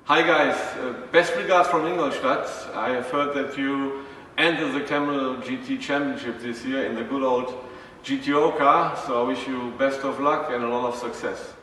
Hi guys, best regards from Ingolstadt. I have heard that you entered the Kamel GT Championship this year in the good old GTO car, so I wish you best of luck and a lot of success.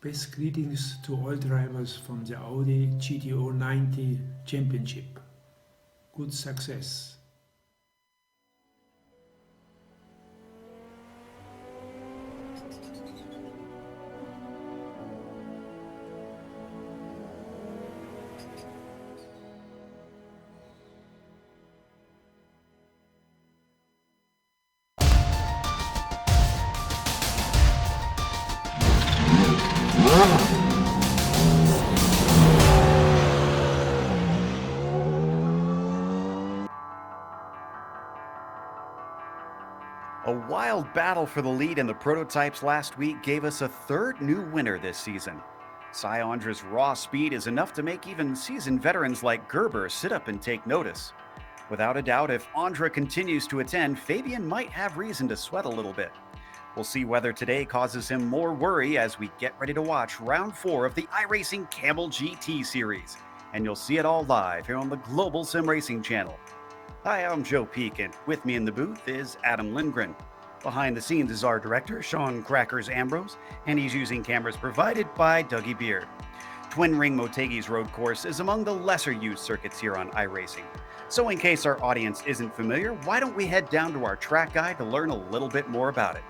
Best greetings to all drivers from the Audi GTO 90 Championship. Good success. A wild battle for the lead in the prototypes last week gave us a third new winner this season. Andra's raw speed is enough to make even seasoned veterans like Gerber sit up and take notice. Without a doubt, if Andra continues to attend, Fabian might have reason to sweat a little bit. We'll see whether today causes him more worry as we get ready to watch round 4 of the iRacing Kamel GT series. And you'll see it all live here on the Global SimRacing channel. Hi, I'm Joe Peak, and with me in the booth is Adam Lindgren. Behind the scenes is our director, Sean Crackers Ambrose, and he's using cameras provided by Dougie Beard. Twin Ring Motegi's road course is among the lesser used circuits here on iRacing. So in case our audience isn't familiar, why don't we head down to our track guide to learn a little bit more about it.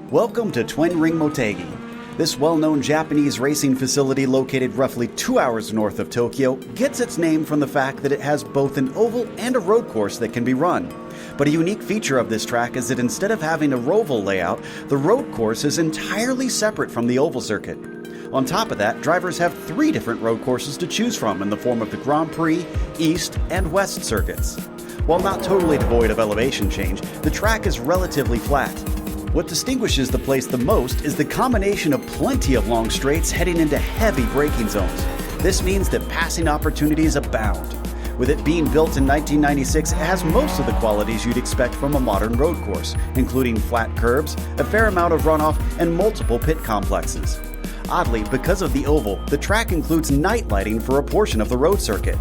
Welcome to Twin Ring Motegi. This well-known Japanese racing facility located roughly 2 hours north of Tokyo gets its name from the fact that it has both an oval and a road course that can be run. But a unique feature of this track is that instead of having a roval layout, the road course is entirely separate from the oval circuit. On top of that, drivers have 3 different road courses to choose from in the form of the Grand Prix, East, and West circuits. While not totally devoid of elevation change, the track is relatively flat. What distinguishes the place the most is the combination of plenty of long straights heading into heavy braking zones. This means that passing opportunities abound. With it being built in 1996, it has most of the qualities you'd expect from a modern road course, including flat curbs, a fair amount of runoff, and multiple pit complexes. Oddly, because of the oval, the track includes night lighting for a portion of the road circuit.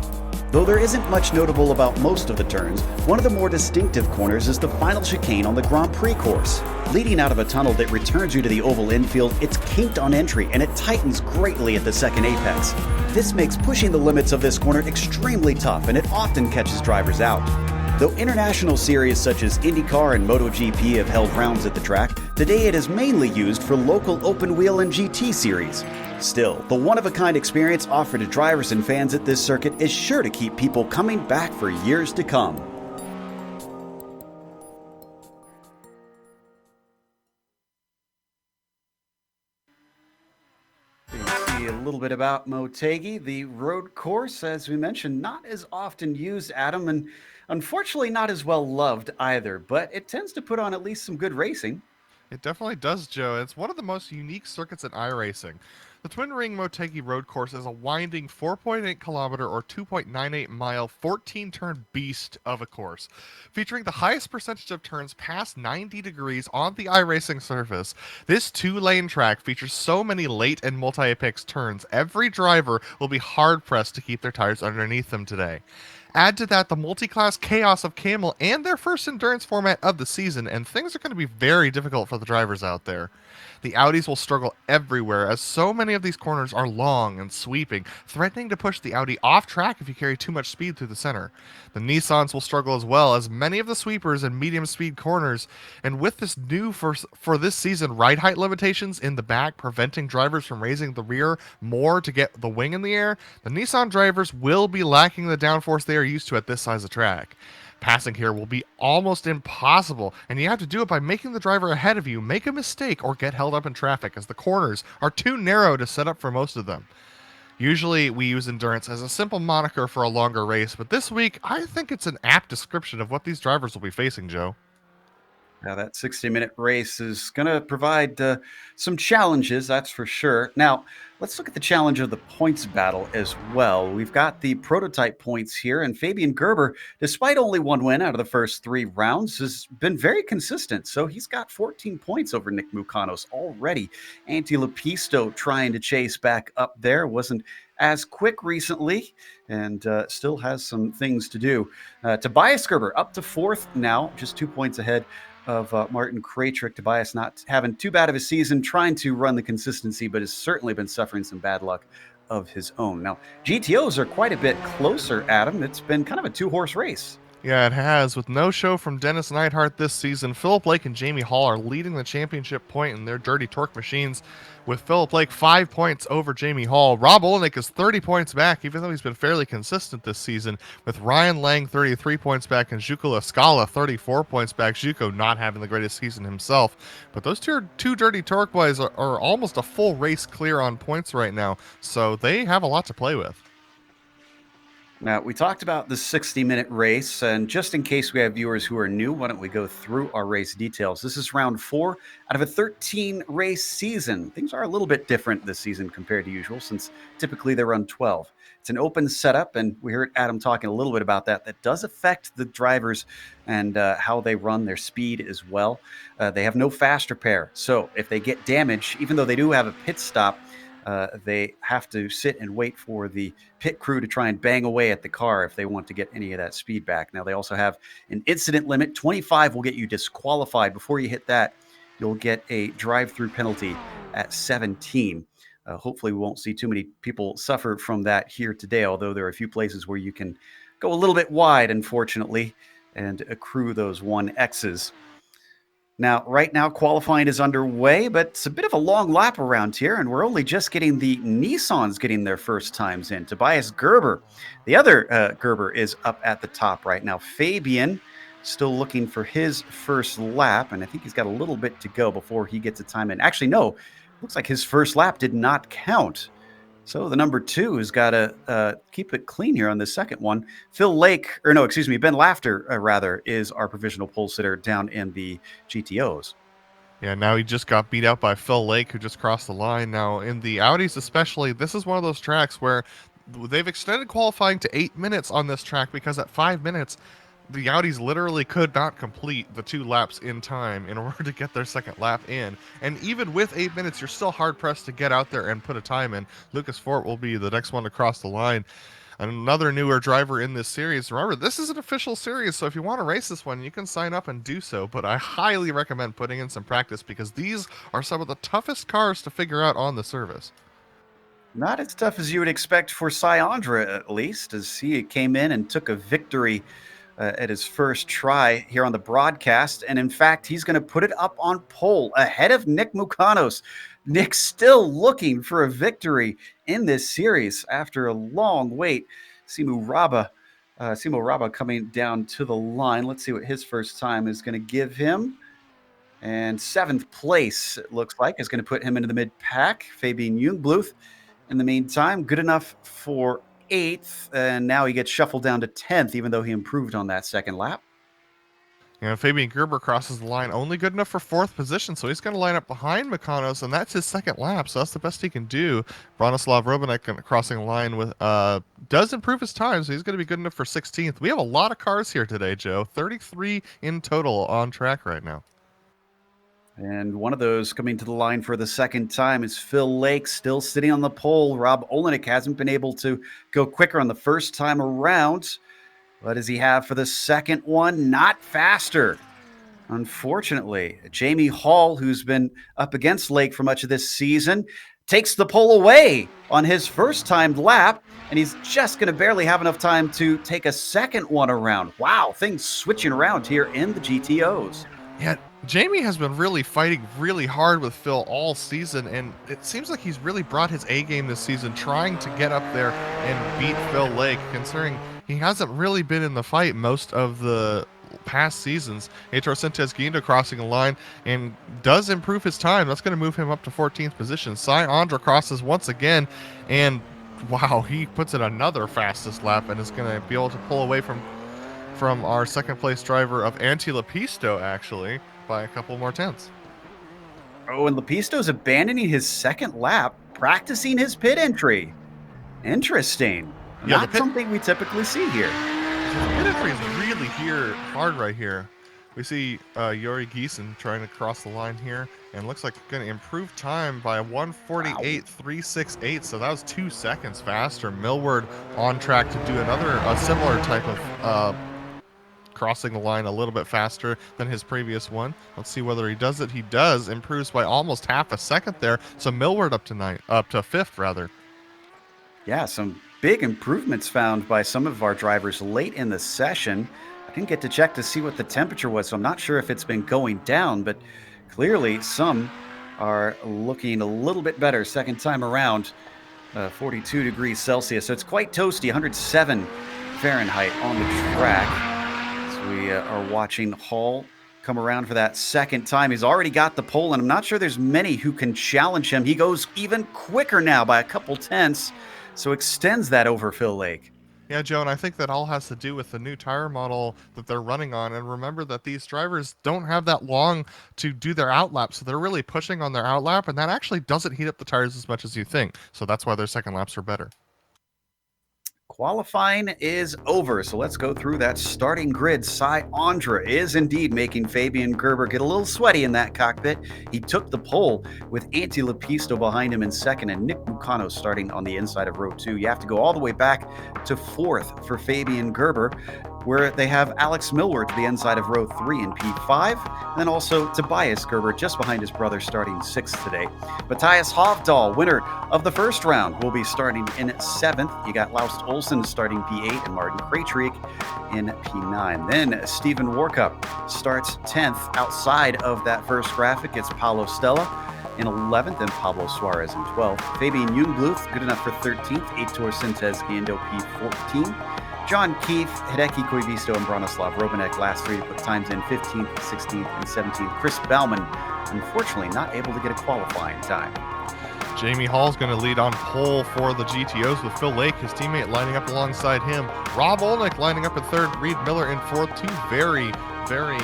Though there isn't much notable about most of the turns, one of the more distinctive corners is the final chicane on the Grand Prix course. Leading out of a tunnel that returns you to the oval infield, it's kinked on entry and it tightens greatly at the second apex. This makes pushing the limits of this corner extremely tough and it often catches drivers out. Though international series such as IndyCar and MotoGP have held rounds at the track, today it is mainly used for local open wheel and GT series. Still, the one-of-a-kind experience offered to drivers and fans at this circuit is sure to keep people coming back for years to come. You can see a little bit about Motegi. The road course, as we mentioned, not as often used, Adam, and unfortunately not as well loved either, but it tends to put on at least some good racing. It definitely does, Joe. It's one of the most unique circuits in iRacing. The Twin Ring Motegi Road Course is a winding 4.8 kilometer or 2.98 mile 14-turn beast of a course, featuring the highest percentage of turns past 90 degrees on the iRacing surface. This 2-lane track features so many late and multi-apex turns, every driver will be hard-pressed to keep their tires underneath them today. Add to that the multi-class chaos of Kamel and their first endurance format of the season, and things are going to be very difficult for the drivers out there. The Audis will struggle everywhere, as so many of these corners are long and sweeping, threatening to push the Audi off track if you carry too much speed through the center. The Nissans will struggle as well, as many of the sweepers and medium speed corners, and with this new for this season ride height limitations in the back preventing drivers from raising the rear more to get the wing in the air, the Nissan drivers will be lacking the downforce they are used to at this size of track. Passing here will be almost impossible, and you have to do it by making the driver ahead of you make a mistake or get held up in traffic, as the corners are too narrow to set up for most of them. Usually we use endurance as a simple moniker for a longer race, but this week I think it's an apt description of what these drivers will be facing, Joe. Now, that 60-minute race is going to provide some challenges, that's for sure. Now, let's look at the challenge of the points battle as well. We've got the prototype points here, and Fabian Gerber, despite only one win out of the first 3 rounds, has been very consistent. So he's got 14 points over Nick Mukanos already. Antti Lepisto trying to chase back up there, wasn't as quick recently, and still has some things to do. Tobias Gerber up to 4th now, just 2 points ahead of Martin Krajcik. Tobias not having too bad of a season, trying to run the consistency, but has certainly been suffering some bad luck of his own. Now, GTOs are quite a bit closer, Adam. It's been kind of a 2-horse race. Yeah, it has. With no show from Dennis Neidhart this season, Philip Lake and Jamie Hall are leading the championship point in their dirty torque machines, with Philip Lake 5 points over Jamie Hall. Rob Olenek is 30 points back, even though he's been fairly consistent this season, with Ryan Lang 33 points back and Zuko Lascala 34 points back. Zuko not having the greatest season himself. But those two dirty torque boys are almost a full race clear on points right now, so they have a lot to play with. Now, we talked about the 60-minute race, and just in case we have viewers who are new, why don't we go through our race details. This is round 4 out of a 13-race season. Things are a little bit different this season compared to usual, since typically they run 12. It's an open setup, and we heard Adam talking a little bit about that. That does affect the drivers and how they run, their speed as well. They have no fast repair, so if they get damaged, even though they do have a pit stop, they have to sit and wait for the pit crew to try and bang away at the car if they want to get any of that speed back. Now, they also have an incident limit. 25 will get you disqualified. Before you hit that, you'll get a drive-through penalty at 17. Hopefully, we won't see too many people suffer from that here today, although there are a few places where you can go a little bit wide, unfortunately, and accrue those 1Xs. Now, right now, qualifying is underway, but it's a bit of a long lap around here, and we're only just getting the Nissans getting their first times in. Tobias Gerber, the other Gerber, is up at the top right now. Fabian still looking for his first lap, and I think he's got a little bit to go before he gets a time in. Actually, no, looks like his first lap did not count. So the number 2 has got to keep it clean here on the second one. Ben Lafter, is our provisional pole sitter down in the GTOs. Yeah, now he just got beat out by Phil Lake, who just crossed the line. Now, in the Audis especially, this is one of those tracks where they've extended qualifying to 8 minutes on this track, because at 5 minutes, the Audis literally could not complete the 2 laps in time in order to get their second lap in. And even with 8 minutes, you're still hard-pressed to get out there and put a time in. Lucas Fort will be the next one to cross the line. Another newer driver in this series. Remember, this is an official series, so if you want to race this one, you can sign up and do so. But I highly recommend putting in some practice, because these are some of the toughest cars to figure out on the service. Not as tough as you would expect for Syandra, at least, as he came in and took a victory at his first try here on the broadcast. And in fact, he's going to put it up on pole ahead of Nick Mukanos. Nick still looking for a victory in this series after a long wait. Simo Raba coming down to the line. Let's see what his first time is going to give him. And 7th place, it looks like, is going to put him into the mid-pack. Fabian Jungbluth, in the meantime, good enough for 8th, and now he gets shuffled down to 10th, even though he improved on that second lap. You know, Fabian Gerber crosses the line, only good enough for 4th position, so he's going to line up behind Mukanos, and that's his second lap, so that's the best he can do. Bronislav Robanek crossing the line with does improve his time, so he's going to be good enough for 16th. We have a lot of cars here today, Joe. 33 in total on track right now. And one of those coming to the line for the second time is Phil Lake, still sitting on the pole. Rob Olenek hasn't been able to go quicker on the first time around. What does he have for the second one? Not faster, unfortunately. Jamie Hall, who's been up against Lake for much of this season, takes the pole away on his first timed lap, and he's just going to barely have enough time to take a second one around. Wow, things switching around here in the GTOs. Yeah, Jamie has been really fighting really hard with Phil all season, and it seems like he's really brought his A game this season, trying to get up there and beat Phil Lake, considering he hasn't really been in the fight most of the past seasons. Heitor Sintez-Guindo crossing the line and does improve his time. That's going to move him up to 14th position. Cy Andra crosses once again, and wow, he puts in another fastest lap and is going to be able to pull away from our second place driver of Anti-Lepisto, actually, by a couple more tenths. Oh, and Lepisto's abandoning his second lap, practicing his pit entry. Interesting. Yeah, Not something we typically see here. The pit entry is really hard right here. We see Yuri Giesen trying to cross the line here, and looks like going to improve time by 1:48.368. So that was 2 seconds faster. Millward on track to do a similar type of crossing the line a little bit faster than his previous one. Let's see whether he does it. He does. Improves by almost half a second there. So Millward up to fifth rather. Yeah, some big improvements found by some of our drivers late in the session. I didn't get to check to see what the temperature was, so I'm not sure if it's been going down, but clearly some are looking a little bit better second time around. 42 degrees Celsius, so it's quite toasty, 107 Fahrenheit on the track. So we are watching Hall come around for that second time. He's already got the pole, and I'm not sure there's many who can challenge him. He goes even quicker now by a couple tenths, so extends that over Phil Lake. Yeah, Joe, and I think that all has to do with the new tire model that they're running on. And remember that these drivers don't have that long to do their outlap, so they're really pushing on their outlap, and that actually doesn't heat up the tires as much as you think. So that's why their second laps are better. Qualifying is over, so let's go through that starting grid. Cy Andra is indeed making Fabian Gerber get a little sweaty in that cockpit. He took the pole with Anti-Lepisto behind him in second and Nick Mucano starting on the inside of row 2. You have to go all the way back to fourth for Fabian Gerber, where they have Alex Millward to the inside of row 3 in P5, and then also Tobias Gerber just behind his brother starting 6th today. Matthias Hovdahl, winner of the first round, will be starting in 7th. You got Laust Olsen starting P8 and Martin Krejcik in P9. Then Stephen Warkup starts 10th. Outside of that first graphic, it's Paulo Stella in 11th and Pablo Suarez in 12th. Fabian Jungbluth, good enough for 13th. Heitor Sintez-Guindo, P14. John Keefe, Hideki Koivisto, and Bronislav Robanek, last three to put times in 15th, 16th, and 17th. Chris Bauman, unfortunately, not able to get a qualifying time. Jamie Hall's going to lead on pole for the GTOs with Phil Lake, his teammate, lining up alongside him. Rob Olnick lining up in third, Reed Miller in fourth. Two very, very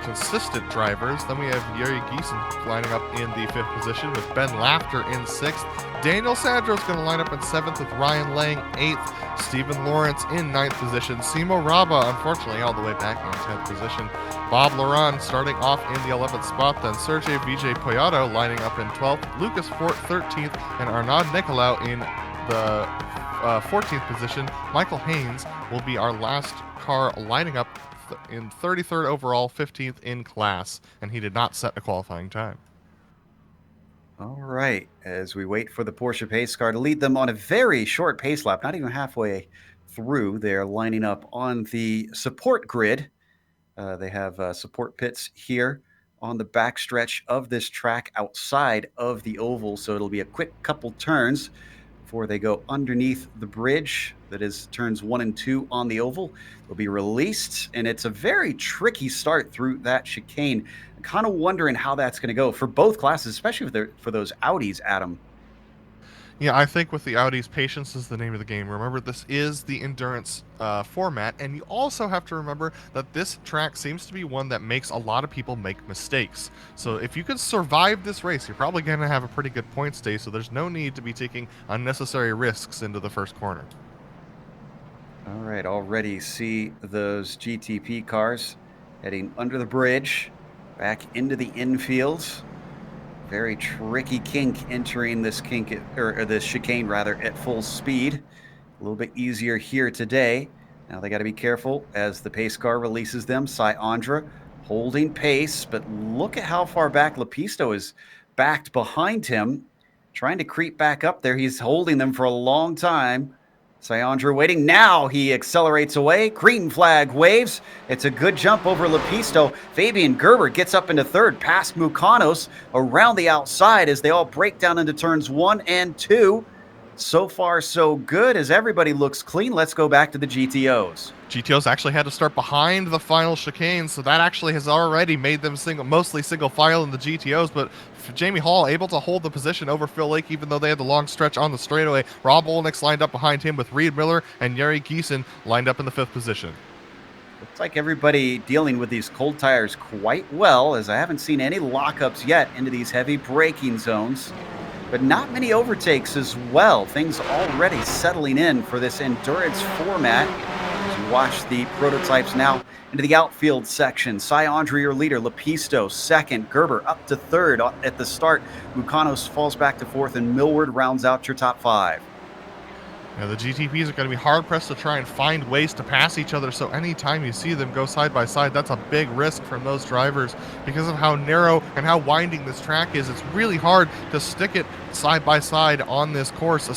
consistent drivers. Then we have Yuri Giesen lining up in the 5th position with Ben Laughter in 6th. Daniel Sandro's going to line up in 7th with Ryan Lang 8th. Stephen Lawrence in 9th position. Simo Raba, unfortunately, all the way back in 10th position. Bob Laurent starting off in the 11th spot. Then Sergey Vijay Poyato lining up in 12th. Lucas Fort 13th. And Arnaud Nicolau in the 14th position. Michael Haynes will be our last car lining up in 33rd overall, 15th in class, and he did not set a qualifying time. All right, as we wait for the Porsche pace car to lead them on a very short pace lap, not even halfway through, they're lining up on the support grid. They have support pits here on the backstretch of this track outside of the oval, so it'll be a quick couple turns before they go underneath the bridge. That is turns 1 and 2 on the oval. They'll be released, and it's a very tricky start through that chicane. I'm kind of wondering how that's going to go for both classes, especially for those Audis, Adam. Yeah, I think with the Audis, patience is the name of the game. Remember, this is the endurance format, and you also have to remember that this track seems to be one that makes a lot of people make mistakes. So if you can survive this race, you're probably going to have a pretty good points day, so there's no need to be taking unnecessary risks into the first corner. All right, already see those GTP cars heading under the bridge, back into the infield. Very tricky kink entering this this chicane rather at full speed. A little bit easier here today. Now they got to be careful as the pace car releases them. Cy Andra holding pace, but look at how far back Lepisto is backed behind him, trying to creep back up there. He's holding them for a long time. Cy Andra waiting. Now he accelerates away. Green flag waves. It's a good jump over Lepisto. Fabian Gerber gets up into third past Mucanos around the outside as they all break down into turns 1 and 2. So far, so good. As everybody looks clean, let's go back to the GTOs. GTOs actually had to start behind the final chicane, so that actually has already made them mostly single file in the GTOs, but Jamie Hall able to hold the position over Phil Lake even though they had the long stretch on the straightaway. Rob Olnick's lined up behind him with Reed Miller and Yuri Giesen lined up in the 5th position. Looks like everybody dealing with these cold tires quite well, as I haven't seen any lockups yet into these heavy braking zones. But not many overtakes as well. Things already settling in for this endurance format. As you watch the prototypes now into the outfield section. Cy Andre, your leader. Lepisto, second. Gerber up to third at the start. Mucanos falls back to fourth, and Millward rounds out your top 5. Now, the GTPs are going to be hard-pressed to try and find ways to pass each other, so anytime you see them go side by side, that's a big risk from those drivers because of how narrow and how winding this track is. It's really hard to stick it side by side on this course.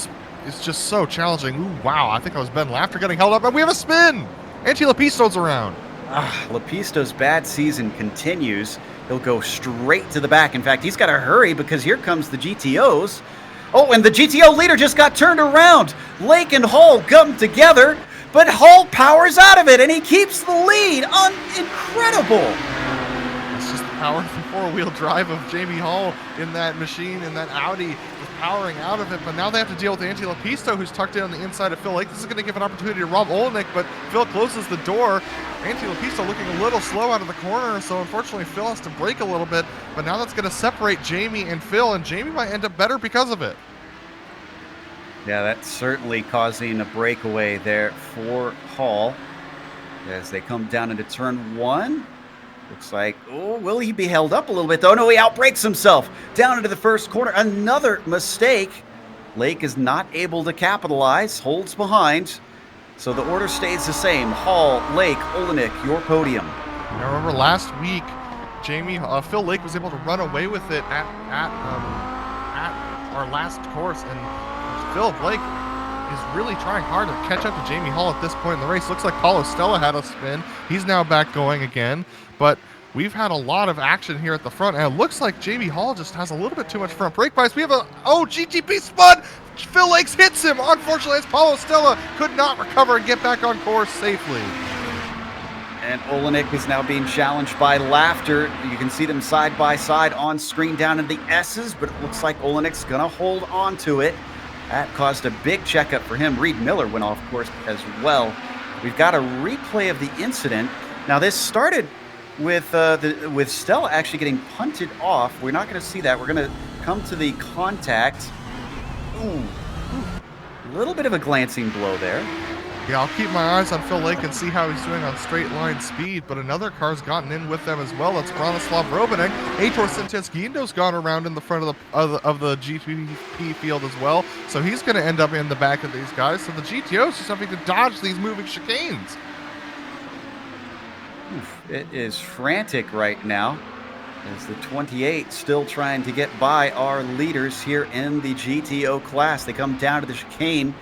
It's just so challenging. Ooh, wow, I think that was Ben Lafter getting held up, and we have a spin! Antti Lepisto's around. Lepisto's bad season continues. He'll go straight to the back. In fact, he's got to hurry because here comes the GTOs. Oh, and the GTO leader just got turned around. Lake and Hall come together, but Hall powers out of it, and he keeps the lead. Incredible. It's just the powerful four-wheel drive of Jamie Hall in that machine, in that Audi, just powering out of it. But now they have to deal with Antti Lepisto, who's tucked in on the inside of Phil Lake. This is going to give an opportunity to Rob Olnick, but Phil closes the door. Antti Lepisto looking a little slow out of the corner, so unfortunately Phil has to brake a little bit. But now that's going to separate Jamie and Phil, and Jamie might end up better because of it. Yeah, that's certainly causing a breakaway there for Hall as they come down into turn 1. Looks like, oh, will he be held up a little bit though? No, he outbrakes himself down into the first corner. Another mistake. Lake is not able to capitalize, holds behind. So the order stays the same. Hall, Lake, Olenick, your podium. Now remember last week, Phil Lake was able to run away with it at our last course, and Phil Lake is really trying hard to catch up to Jamie Hall at this point in the race. Looks like Paulo Stella had a spin. He's now back going again, but we've had a lot of action here at the front, and it looks like Jamie Hall just has a little bit too much front brake bias. We have GTP spun! Phil Lakes hits him. Unfortunately, as Paulo Stella could not recover and get back on course safely. And Olenick is now being challenged by Laughter. You can see them side by side on screen down in the S's, but it looks like Olenick's going to hold on to it. That caused a big checkup for him. Reed Miller went off course as well. We've got a replay of the incident. Now, this started with Stella actually getting punted off. We're not going to see that. We're going to come to the contact. Ooh, a little bit of a glancing blow there. Yeah, I'll keep my eyes on Phil Lake and see how he's doing on straight line speed, but another car's gotten in with them as well. It's Bronislav Robanek. Aitor Sintes-Guindo's gone around in the front of the GTP field as well, so he's going to end up in the back of these guys. So the GTO's just having to dodge these moving chicanes. It is frantic right now as the 28 still trying to get by our leaders here in the GTO class. They come down to the chicane.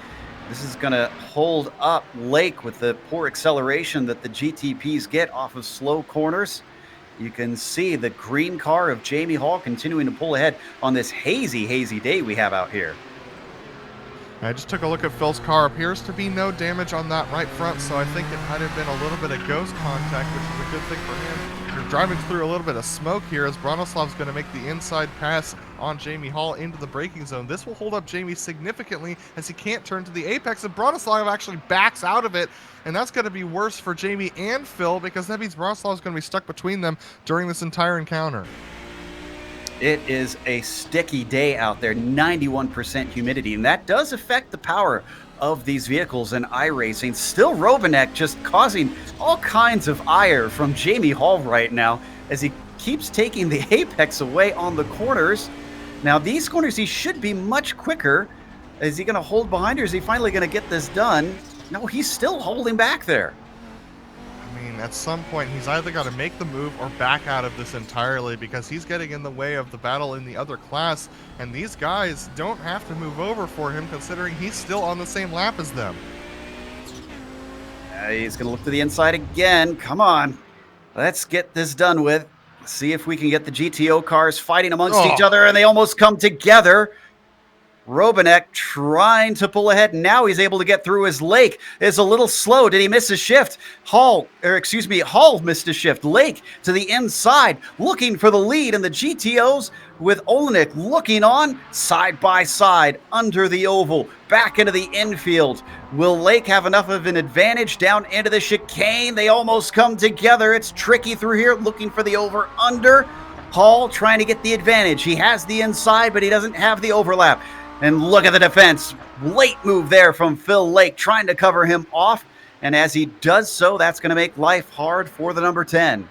This is going to hold up Lake with the poor acceleration that the GTPs get off of slow corners. You can see the green car of Jamie Hall continuing to pull ahead on this hazy day we have out here. I just took a look at Phil's car. Appears to be no damage on that right front, so I think it might have been a little bit of ghost contact, which is a good thing for him. We're driving through a little bit of smoke here as Bronislav's going to make the inside pass on Jamie Hall into the braking zone. This will hold up Jamie significantly as he can't turn to the apex, and Bronislav actually backs out of it, and that's going to be worse for Jamie and Phil because that means Bronislav's going to be stuck between them during this entire encounter. It is a sticky day out there, 91% humidity, and that does affect the power of these vehicles in iRacing. Still Robanek just causing all kinds of ire from Jamie Hall right now as he keeps taking the apex away on the corners. Now these corners he should be much quicker. Is he going to hold behind, or is he finally going to get this done? No, he's still holding back there. I mean, at some point, he's either got to make the move or back out of this entirely because he's getting in the way of the battle in the other class, and these guys don't have to move over for him considering he's still on the same lap as them. He's going to look to the inside again. Come on. Let's get this done with. See if we can get the GTO cars fighting amongst each other, and they almost come together. Robinek trying to pull ahead. Now he's able to get through as Lake is a little slow. Did he miss his shift? Hall missed his shift. Lake to the inside, looking for the lead, and the GTOs with Olenek looking on side by side under the oval, back into the infield. Will Lake have enough of an advantage down into the chicane? They almost come together. It's tricky through here, looking for the over-under. Hall trying to get the advantage. He has the inside, but he doesn't have the overlap. And look at the defense. Late move there from Phil Lake, trying to cover him off. And as he does so, that's going to make life hard for the number 10.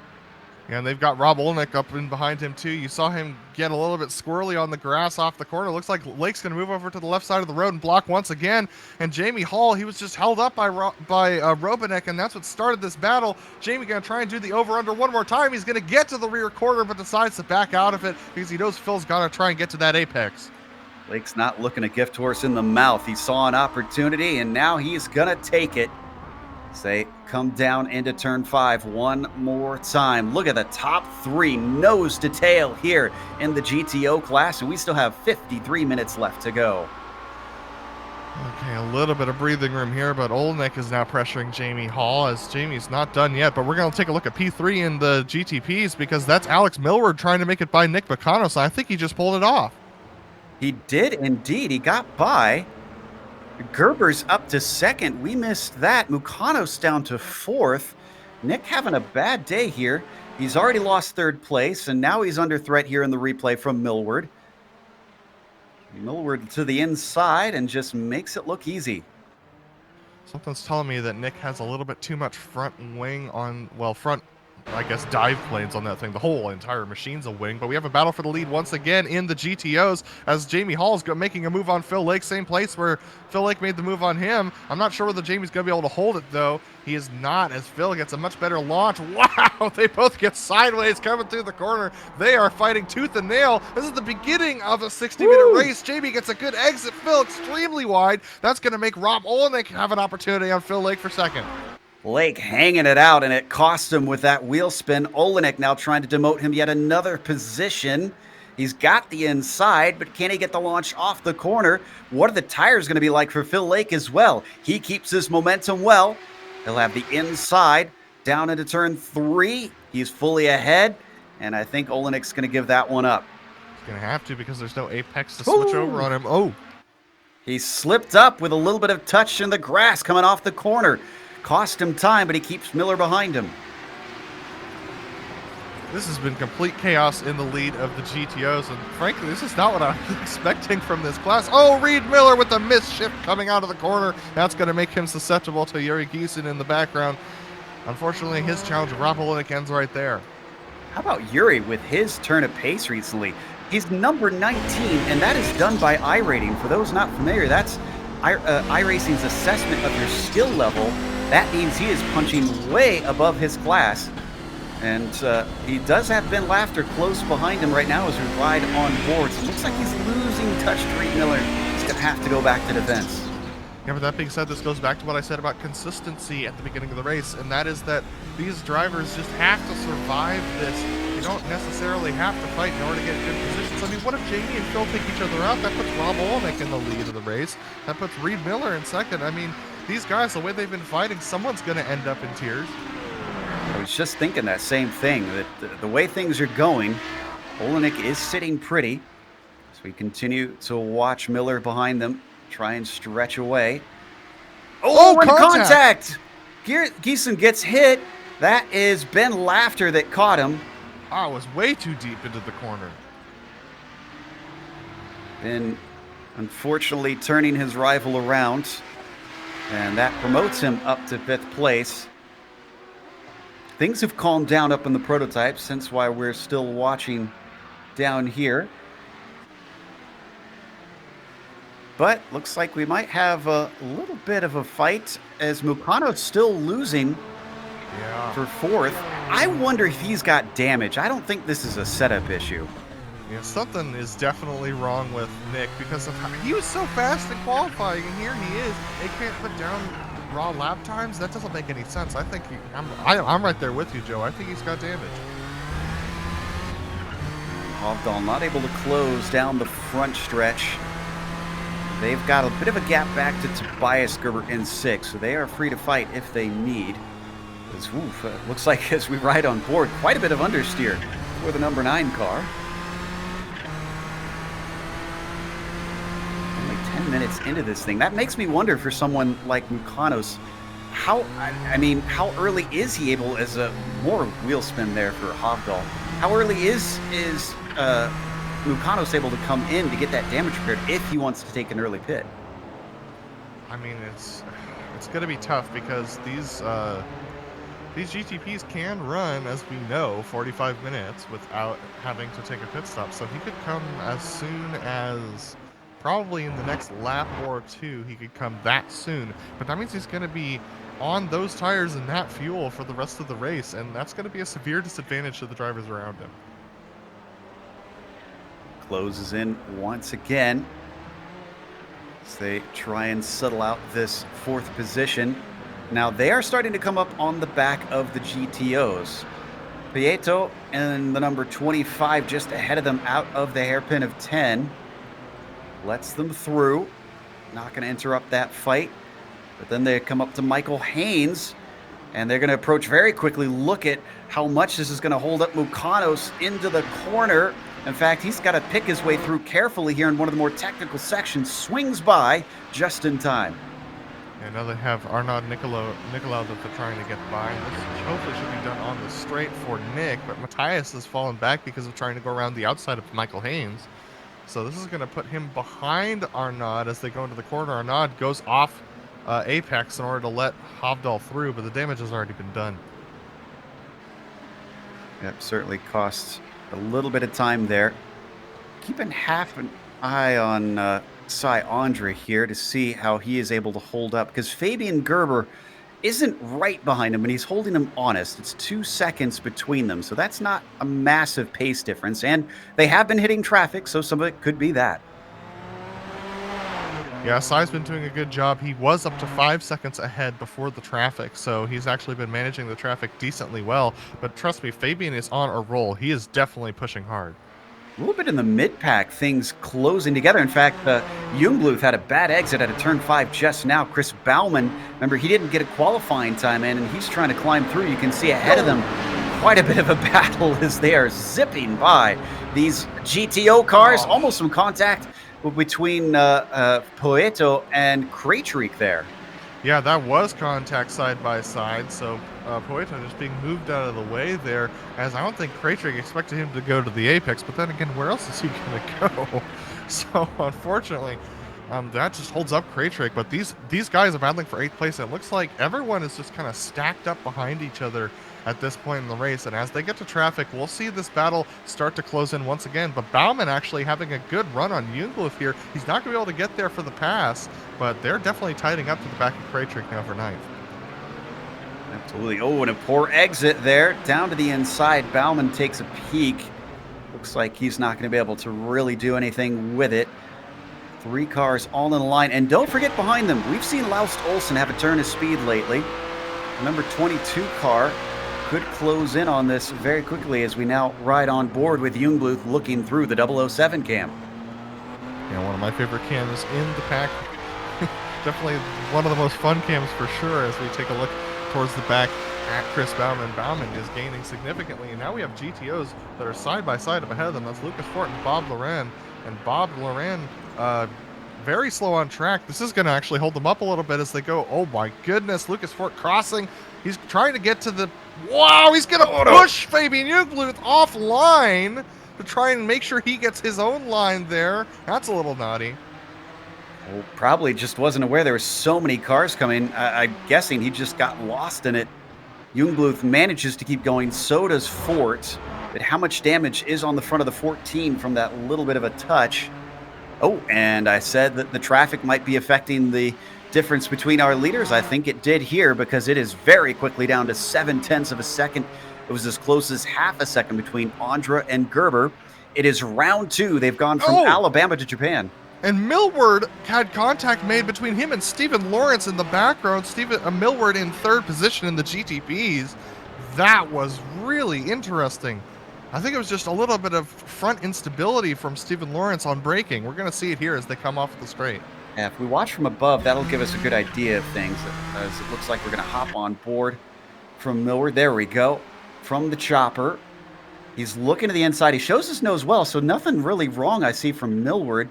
Yeah, and they've got Rob Olnick up in behind him, too. You saw him get a little bit squirrely on the grass off the corner. Looks like Lake's going to move over to the left side of the road and block once again. And Jamie Hall, he was just held up by Robinek, and that's what started this battle. Jamie going to try and do the over-under one more time. He's going to get to the rear corner, but decides to back out of it because he knows Phil's got to try and get to that apex. Lake's not looking a gift horse in the mouth. He saw an opportunity, and now he's going to take it. Say, come down into turn 5 one more time. Look at the top 3 nose to tail here in the GTO class, and we still have 53 minutes left to go. Okay, a little bit of breathing room here, but Olnick is now pressuring Jamie Hall as Jamie's not done yet. But we're going to take a look at P3 in the GTPs because that's Alex Millward trying to make it by Nick Bacanos. I think he just pulled it off. He did indeed. He got by. Gerber's up to second. We missed that. Mukanos down to 4th. Nick having a bad day here. He's already lost 3rd place, and now he's under threat here in the replay from Millward. Millward to the inside and just makes it look easy. Something's telling me that Nick has a little bit too much front wing on, well, front, I guess, dive planes on that thing. The whole entire machine's a wing, but we have a battle for the lead once again in the GTOs as Jamie Hall's making a move on Phil Lake, same place where Phil Lake made the move on him. I'm not sure whether Jamie's going to be able to hold it, though. He is not, as Phil gets a much better launch. Wow, they both get sideways coming through the corner. They are fighting tooth and nail. This is the beginning of a 60-minute race. Jamie gets a good exit. Phil extremely wide. That's going to make Rob Olenek have an opportunity on Phil Lake for second. Lake hanging it out, and it cost him with that wheel spin. Olenek now trying to demote him yet another position. He's got the inside, but can he get the launch off the corner? What are the tires going to be like for Phil Lake as well? He keeps his momentum well. He'll have the inside down into turn 3. He's fully ahead, and I think Olenek's going to give that one up. He's going to have to because there's no apex to switch over on him. Oh, he slipped up with a little bit of touch in the grass coming off the corner. Cost him time, but he keeps Miller behind him. this has been complete chaos in the lead of the GTOs, and frankly, this is not what I was expecting from this class. Oh, Reed Miller with the missed shift coming out of the corner. That's going to make him susceptible to Yuri Giesen in the background. Unfortunately, his challenge of Rob Olenek ends right there. How about Yuri with his turn of pace recently? He's number 19, and that is done by iRating. For those not familiar, that's iRacing's assessment of your skill level. That means he is punching way above his class. And he does have Ben Laughter close behind him right now as we ride on boards. It looks like he's losing touch to Reed Miller. He's going to have to go back to defense. Yeah, but that being said, this goes back to what I said about consistency at the beginning of the race, and that is that these drivers just have to survive this. You don't necessarily have to fight in order to get good positions. I mean, what if Jamie and Phil take each other out? That puts Rob Olenek in the lead of the race. That puts Reed Miller in second. I mean, these guys, the way they've been fighting, someone's going to end up in tears. I was just thinking that same thing, that the way things are going, Olenek is sitting pretty. So we continue to watch Miller behind them try and stretch away. Oh, and contact! Giesen gets hit. That is Ben Laughter that caught him. I was way too deep into the corner. And unfortunately turning his rival around. And that promotes him up to 5th place. Things have calmed down up in the prototypes, hence why we're still watching down here. But looks like we might have a little bit of a fight as Mukano's still losing for 4th. I wonder if he's got damage. I don't think this is a setup issue. Yeah, something is definitely wrong with Nick because of how he was so fast in qualifying, and here he is. They can't put down raw lap times. That doesn't make any sense. I think I'm right there with you, Joe. I think he's got damage. Hovdal not able to close down the front stretch. They've got a bit of a gap back to Tobias Gerber in 6, so they are free to fight if they need. Looks like as we ride on board, quite a bit of understeer for the number 9 car. Only 10 minutes into this thing. That makes me wonder for someone like Mukanos, how early is he able, as a more wheel spin there for Hovdal, how early is Mukanos able to come in to get that damage repaired if he wants to take an early pit? I mean, it's going to be tough because these GTPs can run, as we know, 45 minutes without having to take a pit stop. So he could come as soon as probably in the next lap or two. He could come that soon, but that means he's going to be on those tires and that fuel for the rest of the race, and that's going to be a severe disadvantage to the drivers around him. Closes in once again as they try and settle out this 4th position. Now they are starting to come up on the back of the GTOs. Prieto and the number 25 just ahead of them out of the hairpin of 10. Lets them through. Not going to interrupt that fight. But then they come up to Michael Haynes, and they're going to approach very quickly. Look at how much this is going to hold up Mukanos into the corner. In fact, he's got to pick his way through carefully here in one of the more technical sections. Swings by just in time. And now they have Arnaud Nicolau that they're trying to get by. And this hopefully should be done on the straight for Nick, but Matthias has fallen back because of trying to go around the outside of Michael Haynes. So this is going to put him behind Arnaud as they go into the corner. Arnaud goes off Apex in order to let Hovdal through, but the damage has already been done. Yep, certainly costs a little bit of time there. Keeping half an eye on Cy Andre here to see how he is able to hold up, because Fabian Gerber isn't right behind him, and he's holding him honest. It's 2 seconds between them, so that's not a massive pace difference, and they have been hitting traffic, so some of it could be that. Yeah, Cy's been doing a good job. He was up to 5 seconds ahead before the traffic, so he's actually been managing the traffic decently well. But trust me, Fabian is on a roll. He is definitely pushing hard. A little bit in the mid-pack, things closing together. In fact, Jungbluth had a bad exit at a turn 5 just now. Chris Baumann, remember, he didn't get a qualifying time in, and he's trying to climb through. You can see ahead of them quite a bit of a battle as they are zipping by these GTO cars. Almost some contact between Poeto and Krejcik there. Yeah, that was contact side by side, so Poeto just being moved out of the way there, as I don't think Krejcik expected him to go to the apex, but then again, where else is he going to go? So unfortunately, that just holds up Krejcik, but these guys are battling for 8th place, and it looks like everyone is just kind of stacked up behind each other at this point in the race, and as they get to traffic, we'll see this battle start to close in once again. But Baumann actually having a good run on Jungbluth here. He's not going to be able to get there for the pass, but they're definitely tightening up to the back of Krejcik now for 9th. Absolutely. Oh, and a poor exit there. Down to the inside, Baumann takes a peek. Looks like he's not going to be able to really do anything with it. 3 cars all in the line, and don't forget behind them, we've seen Laust Olsen have a turn of speed lately. The number 22 car could close in on this very quickly as we now ride on board with Jungbluth looking through the 007 cam. Yeah, one of my favorite cams in the pack. Definitely one of the most fun cams for sure as we take a look towards the back at Chris Baumann. Baumann is gaining significantly, and now we have GTOs that are side by side up ahead of them. That's Lucas Fort and Bob Loren. And Bob Loren, very slow on track. This is going to actually hold them up a little bit as they go. Oh my goodness, Lucas Fort crossing. He's trying to get to the... Wow, he's going to push Fabian Jungbluth offline to try and make sure he gets his own line there. That's a little naughty. Well, probably just wasn't aware there were so many cars coming. I'm guessing he just got lost in it. Jungbluth manages to keep going. So does Fort. But how much damage is on the front of the 14 from that little bit of a touch? Oh, and I said that the traffic might be affecting the difference between our leaders. I think it did here, because it is very quickly down to 0.7 of a second. It was as close as half a second between Andra and Gerber. It is round 2. They've gone from Alabama to Japan. And Millward had contact made between him and Stephen Lawrence in the background. Millward in 3rd position in the GTPs. That was really interesting. I think it was just a little bit of front instability from Stephen Lawrence on braking. We're going to see it here as they come off the straight. Yeah, if we watch from above, that'll give us a good idea of things, as it looks like we're going to hop on board from Millward. There we go. From the chopper. He's looking to the inside. He shows his nose well, so nothing really wrong I see from Millward.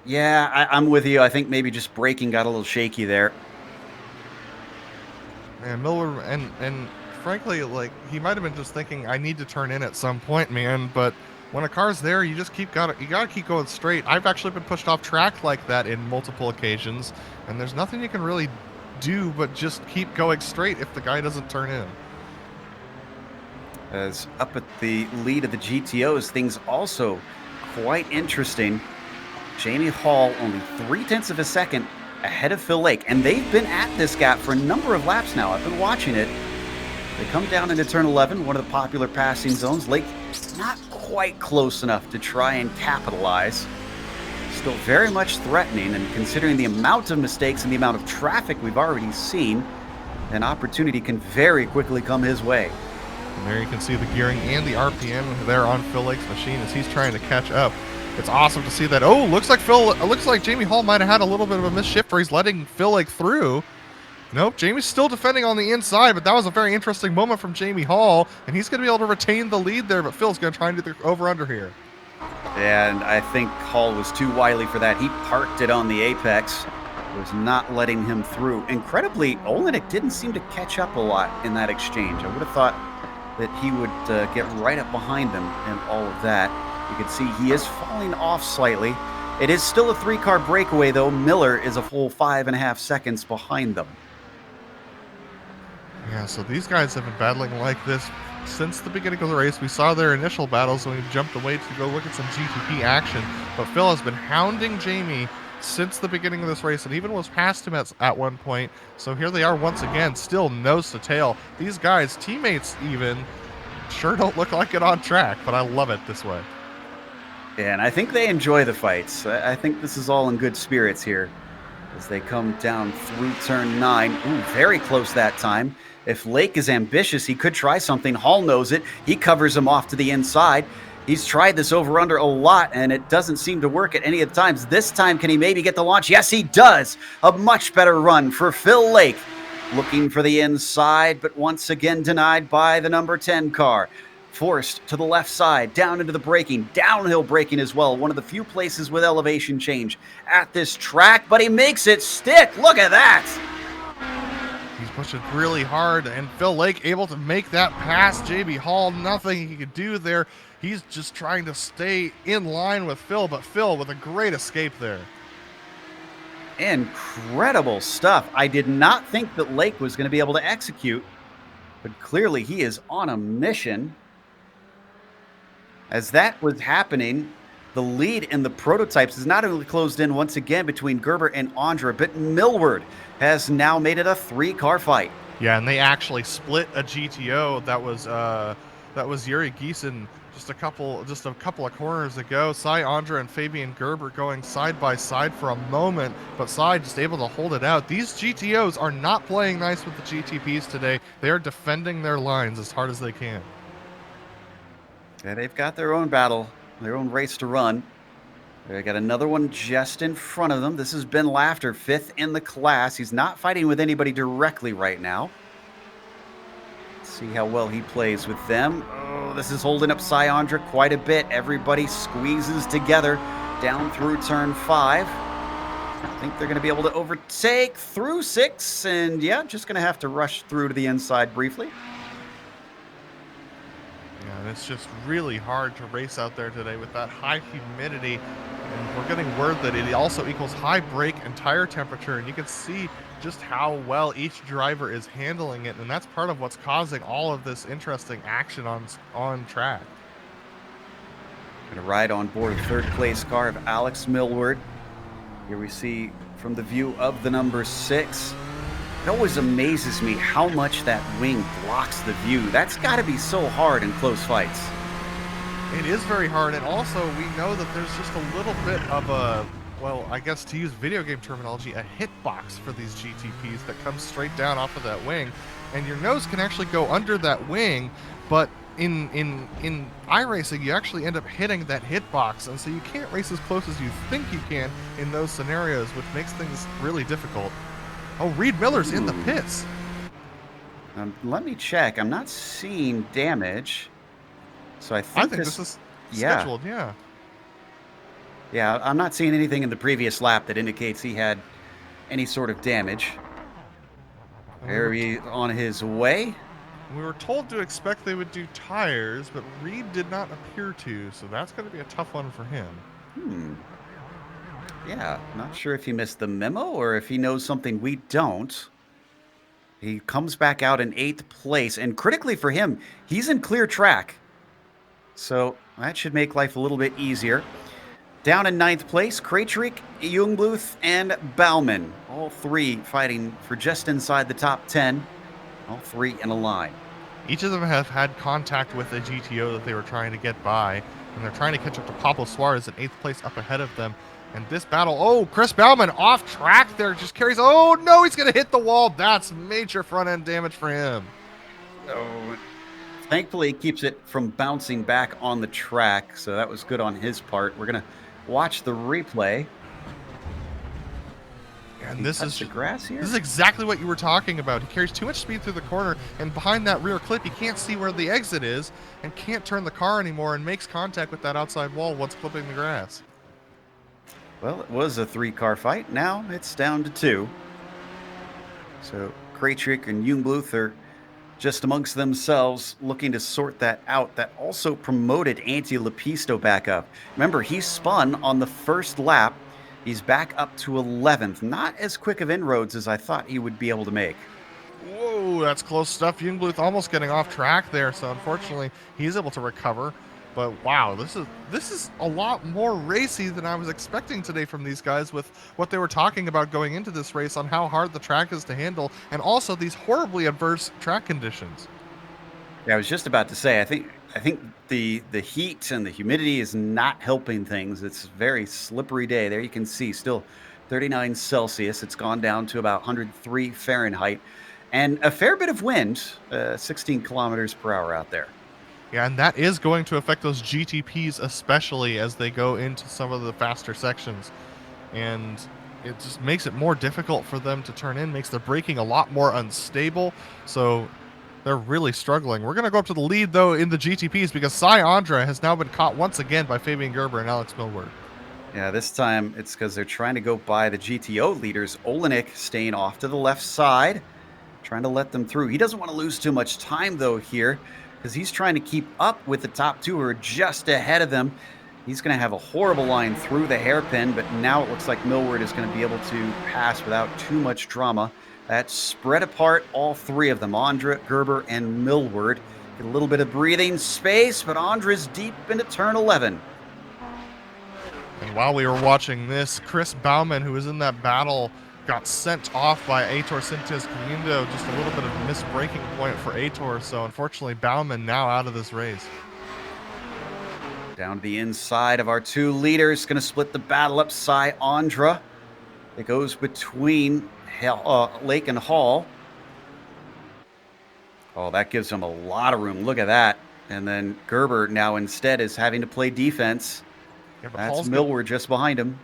Yeah, I'm with you. I think maybe just braking got a little shaky there. And Millward, and frankly, like, he might have been just thinking, I need to turn in at some point, man, but when a car's there, you just gotta keep going straight. I've actually been pushed off track like that in multiple occasions, and there's nothing you can really do but just keep going straight if the guy doesn't turn in. As up at the lead of the GTOs, things also quite interesting. Jamie Hall only 0.3 of a second ahead of Phil Lake, and they've been at this gap for a number of laps now. I've been watching it. They come down into turn 11, one of the popular passing zones. Lake not quite close enough to try and capitalize. Still very much threatening, and considering the amount of mistakes and the amount of traffic we've already seen, an opportunity can very quickly come his way. And there you can see the gearing and the RPM there on Phil Lake's machine as he's trying to catch up. It's awesome to see that. Oh, looks like Jamie Hall might have had a little bit of a misshift where he's letting Phil Lake through. Nope, Jamie's still defending on the inside, but that was a very interesting moment from Jamie Hall, and he's going to be able to retain the lead there, but Phil's going to try and do the over-under here. And I think Hall was too wily for that. He parked it on the apex. Was not letting him through. Incredibly, Olenek didn't seem to catch up a lot in that exchange. I would have thought that he would get right up behind them and all of that. You can see he is falling off slightly. It is still a 3-car breakaway, though. Miller is a full 5.5 seconds behind them. Yeah, so these guys have been battling like this since the beginning of the race. We saw their initial battles when we jumped away to go look at some GTP action, but Phil has been hounding Jamie since the beginning of this race and even was past him at one point. So here they are once again, still nose to tail. These guys, teammates even, sure don't look like it on track, but I love it this way. Yeah, and I think they enjoy the fights. I think this is all in good spirits here as they come down through turn 9. Ooh, very close that time. If Lake is ambitious, he could try something. Hall knows it. He covers him off to the inside. He's tried this over-under a lot, and it doesn't seem to work at any of the times. This time, can he maybe get the launch? Yes, he does. A much better run for Phil Lake. Looking for the inside, but once again denied by the number 10 car. Forced to the left side, down into the braking, downhill braking as well. One of the few places with elevation change at this track, but he makes it stick. Look at that. He's pushing really hard, and Phil Lake able to make that pass. JB Hall, nothing he could do there. He's just trying to stay in line with Phil, but Phil with a great escape there. Incredible stuff. I did not think that Lake was going to be able to execute, but clearly he is on a mission. As that was happening, the lead in the prototypes is not only closed in once again between Gerber and Andra, but Millward has now made it a 3-car fight. Yeah, and they actually split a GTO that was Yuri Giesen just a couple of corners ago. Cy Andra and Fabian Gerber going side by side for a moment, but Cy just able to hold it out. These GTOs are not playing nice with the GTPs today. They are defending their lines as hard as they can. Yeah, they've got their own battle, their own race to run. They got another one just in front of them. This is Ben Laughter, 5th in the class. He's not fighting with anybody directly right now. Let's see how well he plays with them. Oh, this is holding up Cy Andra quite a bit. Everybody squeezes together down through turn 5. I think they're going to be able to overtake through 6, and yeah, just going to have to rush through to the inside briefly. Yeah, and it's just really hard to race out there today with that high humidity. And we're getting word that it also equals high brake and tire temperature. And you can see just how well each driver is handling it. And that's part of what's causing all of this interesting action on track. Going to ride on board the 3rd place car of Alex Millward. Here we see from the view of the number 6. It always amazes me how much that wing blocks the view. That's got to be so hard in close fights. It is very hard, and also we know that there's just a little bit of a, well, I guess to use video game terminology, a hitbox for these GTPs that comes straight down off of that wing, and your nose can actually go under that wing, but in iRacing, you actually end up hitting that hitbox, and so you can't race as close as you think you can in those scenarios, which makes things really difficult. Oh, Reed Miller's in the pits. Let me check. I'm not seeing damage. So I think this is scheduled, yeah. Yeah, I'm not seeing anything in the previous lap that indicates he had any sort of damage. Are he on his way? We were told to expect they would do tires, but Reed did not appear to, so that's going to be a tough one for him. Yeah, not sure if he missed the memo or if he knows something we don't. He comes back out in 8th place, and critically for him, he's in clear track. So that should make life a little bit easier. Down in 9th place, Krejcik, Jungbluth, and Baumann. All three fighting for just inside the top 10. All three in a line. Each of them have had contact with a GTO that they were trying to get by, and they're trying to catch up to Pablo Suarez in 8th place up ahead of them. And this battle, oh, Chris Baumann off track there, just carries, oh no, he's going to hit the wall. That's major front end damage for him. Oh, thankfully, he keeps it from bouncing back on the track, so that was good on his part. We're going to watch the replay. And this is the grass here. This is exactly what you were talking about. He carries too much speed through the corner, and behind that rear clip, he can't see where the exit is and can't turn the car anymore and makes contact with that outside wall once clipping the grass. Well, it was a 3-car fight. Now it's down to 2. So Krejcik and Jungbluth are just amongst themselves looking to sort that out. That also promoted Antti Lepisto back up. Remember, he spun on the first lap. He's back up to 11th. Not as quick of inroads as I thought he would be able to make. Whoa, that's close stuff. Jungbluth almost getting off track there, so unfortunately he's able to recover. But wow, this is a lot more racy than I was expecting today from these guys, with what they were talking about going into this race on how hard the track is to handle, and also these horribly adverse track conditions. Yeah, I was just about to say, I think the heat and the humidity is not helping things. It's a very slippery day. There you can see still 39 Celsius. It's gone down to about 103 Fahrenheit, and a fair bit of wind, 16 kilometers per hour out there. Yeah, and that is going to affect those GTPs, especially as they go into some of the faster sections. And it just makes it more difficult for them to turn in, makes their braking a lot more unstable. So they're really struggling. We're going to go up to the lead, though, in the GTPs, because Cy Andra has now been caught once again by Fabian Gerber and Alex Millward. Yeah, this time it's because they're trying to go by the GTO leaders. Olenek staying off to the left side, trying to let them through. He doesn't want to lose too much time, though, here, because he's trying to keep up with the top two who are just ahead of them. He's going to have a horrible line through the hairpin, but now it looks like Millward is going to be able to pass without too much drama. That's spread apart, all three of them, Andra, Gerber, and Millward. Get a little bit of breathing space, but Andra's deep into turn 11. And while we were watching this, Chris Baumann, who was in that battle, got sent off by Aitor Sintes Caliendo. Just a little bit of missed braking point for Aitor, so unfortunately Baumann now out of this race. Down to the inside of our two leaders, going to split the battle up. Cy Andra. It goes between Lake and Hall. Oh, that gives him a lot of room. Look at that. And then Gerber now instead is having to play defense. Yeah, that's Millward just behind him.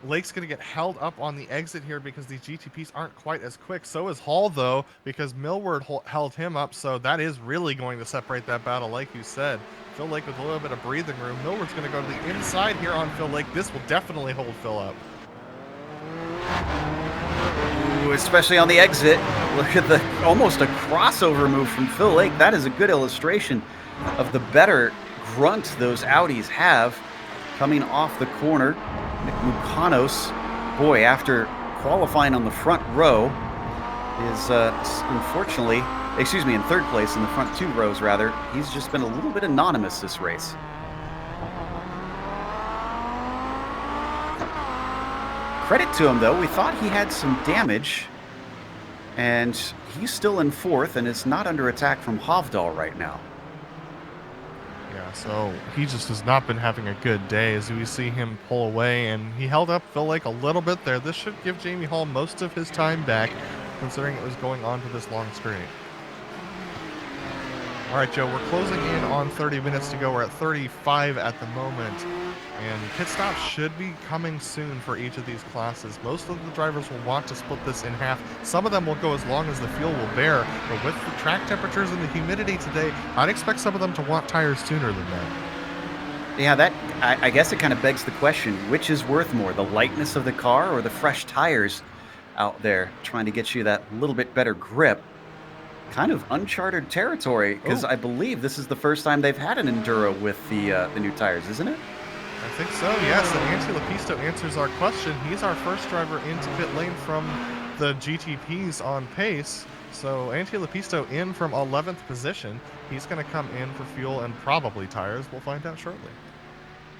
Lake's going to get held up on the exit here because these GTPs aren't quite as quick. So is Hall, though, because Millward held him up. So that is really going to separate that battle, like you said. Phil Lake with a little bit of breathing room. Millward's going to go to the inside here on Phil Lake. This will definitely hold Phil up. Ooh, especially on the exit. Look at the almost a crossover move from Phil Lake. That is a good illustration of the better grunt those Audis have coming off the corner. Nick Mukanos, boy, after qualifying on the front row, is unfortunately, in third place in the front two rows, rather. He's just been a little bit anonymous this race. Credit to him, though. We thought he had some damage, and he's still in fourth and is not under attack from Hovdal right now. Yeah, so he just has not been having a good day as we see him pull away, and he held up Phil Lake a little bit there. This should give Jamie Hall most of his time back, considering it was going on to this long straight. All right, Joe, we're closing in on 30 minutes to go. We're at 35 at the moment. And pit stops should be coming soon for each of these classes. Most of the drivers will want to split this in half. Some of them will go as long as the fuel will bear. But with the track temperatures and the humidity today, I'd expect some of them to want tires sooner than that. Yeah, I guess it kind of begs the question, which is worth more, the lightness of the car or the fresh tires out there trying to get you that little bit better grip? Kind of uncharted territory, because I believe this is the first time they've had an Enduro with the new tires, isn't it? I think so, yes. And Antti Lepisto answers our question. He's our first driver into pit lane from the GTPs on pace. So Antti Lepisto in from 11th position. He's going to come in for fuel and probably tires. We'll find out shortly.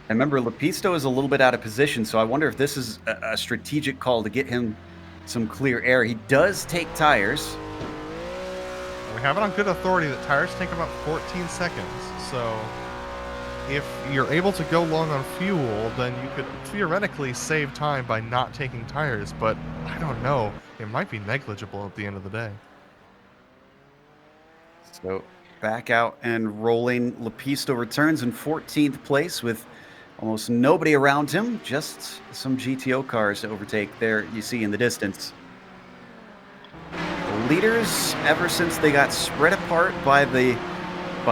I remember Lepisto is a little bit out of position, so I wonder if this is a strategic call to get him some clear air. He does take tires. We have it on good authority that tires take about 14 seconds. So if you're able to go long on fuel, then you could theoretically save time by not taking tires. But I don't know. It might be negligible at the end of the day. So back out and rolling. Lepisto returns in 14th place with almost nobody around him. Just some GTO cars to overtake there you see in the distance. The leaders, ever since they got spread apart by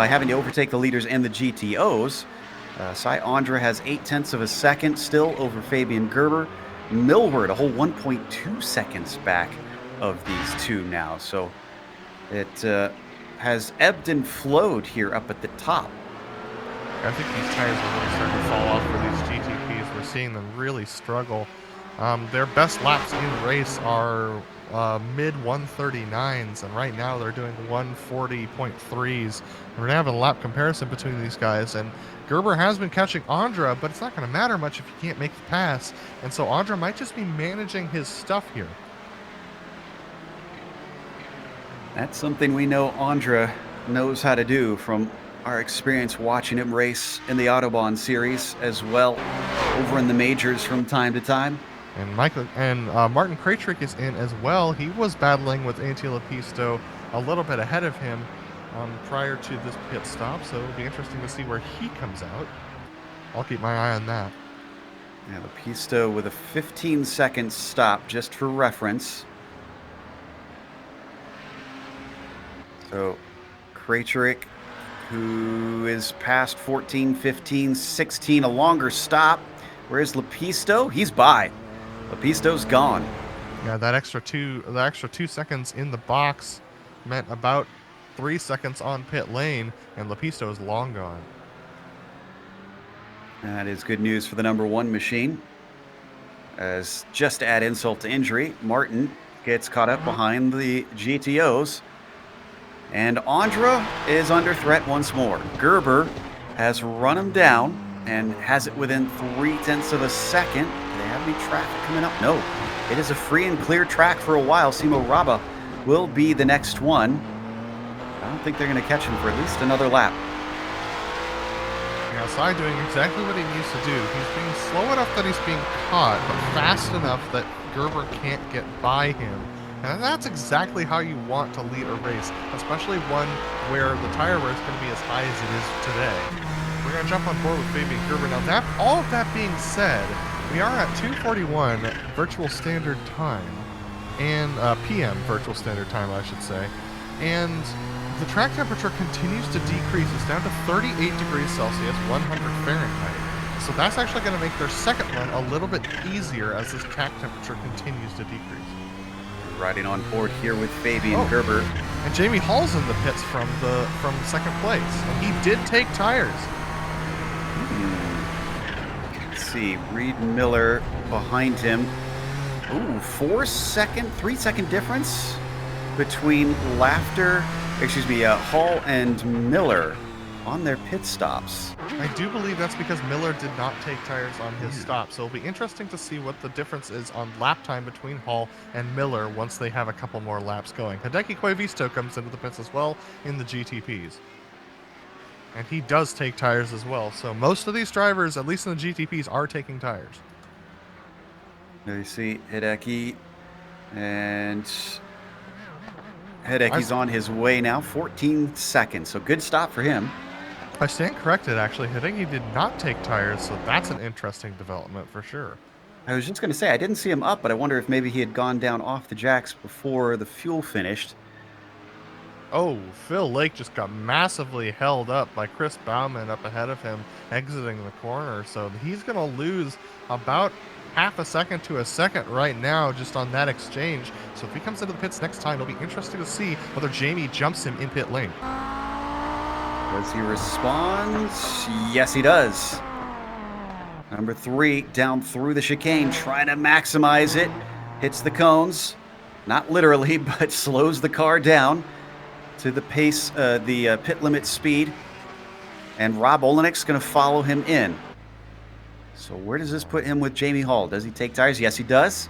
having to overtake the leaders and the GTOs, Cy Andra has 0.8 of a second still over Fabian Gerber. Millward a whole 1.2 seconds back of these two now. So it has ebbed and flowed here up at the top. I think these tires are really starting to fall off for these GTPs. We're seeing them really struggle. Their best laps in race are mid 139s, and right now they're doing 140.3s. We're going to have a lap comparison between these guys, and Gerber has been catching Andra, but it's not going to matter much if you can't make the pass, and so Andra might just be managing his stuff here. That's something we know Andra knows how to do from our experience watching him race in the Autobahn series as well over in the majors from time to time. And Martin Krajcik is in as well. He was battling with Antti Lepisto a little bit ahead of him prior to this pit stop, so it'll be interesting to see where he comes out. I'll keep my eye on that. Yeah, Lepisto with a 15-second stop, just for reference. So Krajcik, who is past 14, 15, 16, a longer stop. Where's Lepisto? He's by. Lepisto's gone. Yeah, the extra 2 seconds in the box meant about 3 seconds on pit lane, and Lepisto is long gone. That is good news for the number one machine. As just to add insult to injury, Martin gets caught up behind the GTOs. And Andra is under threat once more. Gerber has run him down and has it within 0.3 of a second. Do they have any traffic coming up? No. It is a free and clear track for a while. Simo Raba will be the next one. I don't think they're going to catch him for at least another lap. Yeah, Cy doing exactly what he needs to do. He's being slow enough that he's being caught, but fast enough that Gerber can't get by him. And that's exactly how you want to lead a race, especially one where the tire wear is going to be as high as it is today. We're going to jump on board with Fabian Gerber. Now, all of that being said, we are at 2:41 virtual standard time, and PM virtual standard time, I should say. And the track temperature continues to decrease. It's down to 38 degrees Celsius, 100 Fahrenheit. So that's actually going to make their second run a little bit easier as this track temperature continues to decrease. Riding on board here with Fabian Gerber. And Jamie Hall's in the pits from second place. And he did take tires. Let's see, Reed Miller behind him. Ooh, 3-second difference between Hall and Miller on their pit stops. I do believe that's because Miller did not take tires on his stop, so it'll be interesting to see what the difference is on lap time between Hall and Miller once they have a couple more laps going. Hideki Koivisto comes into the pits as well in the GTPs. And he does take tires as well, so most of these drivers, at least in the GTPs, are taking tires. There you see Hideki and Hideki's on his way now, 14 seconds. So good stop for him. I stand corrected, actually. Hideki did not take tires, so that's an interesting development for sure. I was just going to say, I didn't see him up, but I wonder if maybe he had gone down off the jacks before the fuel finished. Oh, Phil Lake just got massively held up by Chris Bauman up ahead of him exiting the corner. So he's going to lose about half a second to a second right now just on that exchange. So if he comes into the pits next time, it'll be interesting to see whether Jamie jumps him in pit lane. Does he respond? Yes, he does. Number 3 down through the chicane, trying to maximize it. Hits the cones. Not literally, but slows the car down to the pace, the pit limit speed. And Rob Olenik's going to follow him in. So where does this put him with Jamie Hall? Does he take tires? Yes, he does.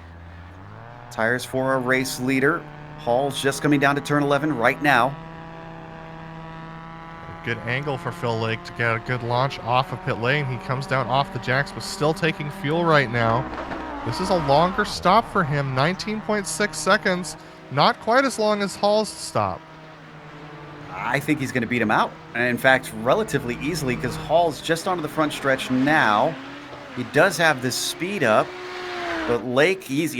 Tires for our race leader. Hall's just coming down to turn 11 right now. Good angle for Phil Lake to get a good launch off of pit lane. He comes down off the jacks, but still taking fuel right now. This is a longer stop for him, 19.6 seconds. Not quite as long as Hall's stop. I think he's going to beat him out. And in fact, relatively easily, because Hall's just onto the front stretch now. He does have the speed up, but Lake is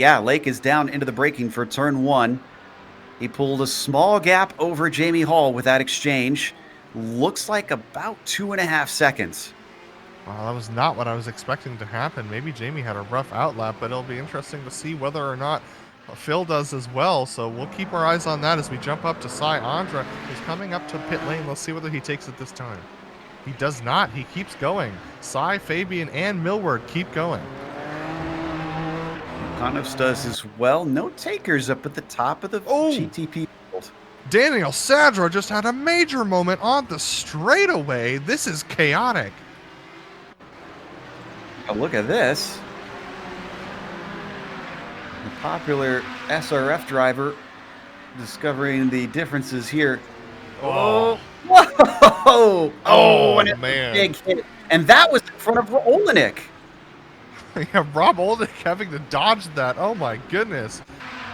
down into the braking for turn 1. He pulled a small gap over Jamie Hall with that exchange. Looks like about 2.5 seconds. Wow, that was not what I was expecting to happen. Maybe Jamie had a rough outlap, but it'll be interesting to see whether or not Phil does as well. So we'll keep our eyes on that as we jump up to Cy Andra, who's coming up to pit lane. Let's see whether he takes it this time. He does not. He keeps going. Cy, Fabian, and Millward keep going. Conos does as well. No takers up at the top of the GTP field. Daniel Sadro just had a major moment on the straightaway. This is chaotic. Oh, look at this. The popular SRF driver discovering the differences here. Oh. Whoa! Oh, and man. Big hit. And that was in front of Olenik. Yeah, Rob Oldick having to dodge that. Oh my goodness.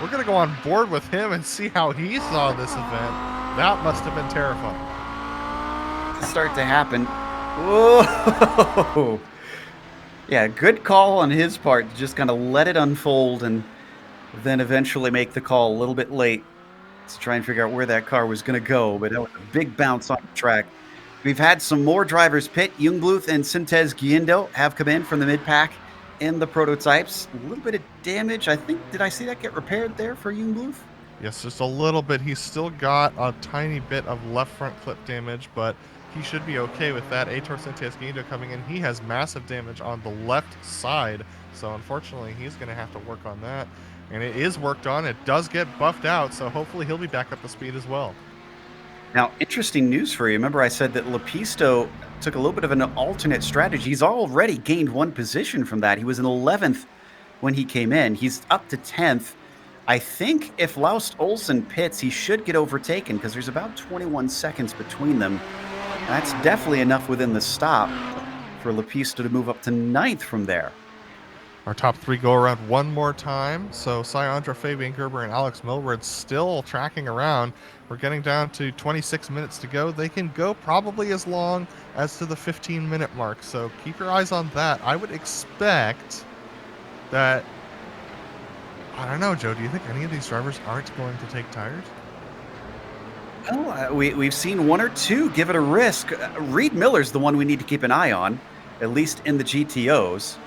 We're going to go on board with him and see how he saw this event. That must have been terrifying. Start to happen. Whoa! Yeah, good call on his part to just kind of let it unfold and then eventually make the call a little bit late to try and figure out where that car was going to go. But that was a big bounce on the track. We've had some more drivers pit. Jungbluth and Sintez Guindo have come in from the mid-pack in the prototypes. A little bit of damage. I think, did I see that get repaired there for Jungbluth? Yes, just a little bit. He's still got a tiny bit of left front clip damage, but he should be okay with that. Aitor Sintez Guindo coming in. He has massive damage on the left side, so unfortunately he's going to have to work on that. And it is worked on. It does get buffed out, so hopefully he'll be back up to speed as well. Now, interesting news for you. Remember I said that Lepisto took a little bit of an alternate strategy. He's already gained 1 position from that. He was in 11th when he came in. He's up to 10th. I think if Laust Olsen pits, he should get overtaken because there's about 21 seconds between them. That's definitely enough within the stop for Lepisto to move up to 9th from there. Our top 3 go around one more time. So Syandra, Fabian Gerber, and Alex Millward still tracking around. We're getting down to 26 minutes to go. They can go probably as long as to the 15-minute mark. So keep your eyes on that. I would expect that, I don't know, Joe, do you think any of these drivers aren't going to take tires? Well, we've seen 1 or 2 give it a risk. Reed Miller's the one we need to keep an eye on, at least in the GTOs.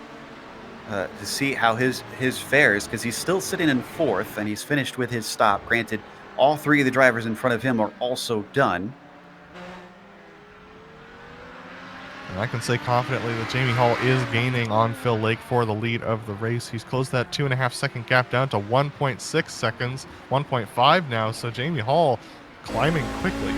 To see how his fares, because he's still sitting in 4th and he's finished with his stop. Granted, all 3 of the drivers in front of him are also done. And I can say confidently that Jamie Hall is gaining on Phil Lake for the lead of the race. He's closed that 2.5 second gap down to 1.6 seconds, 1.5 now. So Jamie Hall climbing quickly.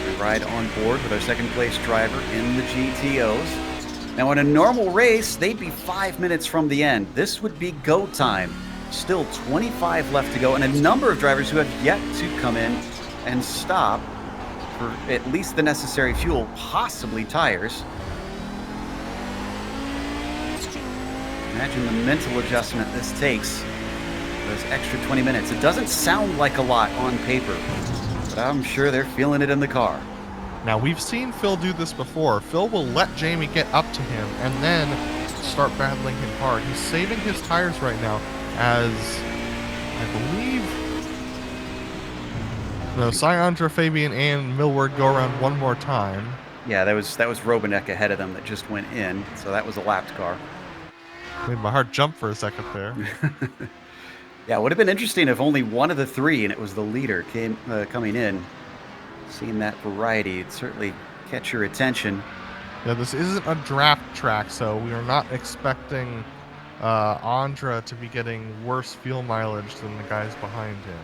We ride on board with our 2nd place driver in the GTOs. Now, in a normal race, they'd be 5 minutes from the end. This would be go time. Still 25 left to go, and a number of drivers who have yet to come in and stop for at least the necessary fuel, possibly tires. Imagine the mental adjustment this takes. those extra 20 minutes. It doesn't sound like a lot on paper, but I'm sure they're feeling it in the car. Now, we've seen Phil do this before. Phil will let Jamie get up to him and then start battling him hard. He's saving his tires right now as, I believe, no, Syandra, Fabian, and Millward go around one more time. Yeah, that was Robanek ahead of them that just went in, so that was a lapped car. Made my heart jump for a second there. Yeah, it would have been interesting if only one of the three, and it was the leader, came coming in. Seeing that variety, it'd certainly catch your attention. Yeah, this isn't a draft track, so we are not expecting Andra to be getting worse fuel mileage than the guys behind him.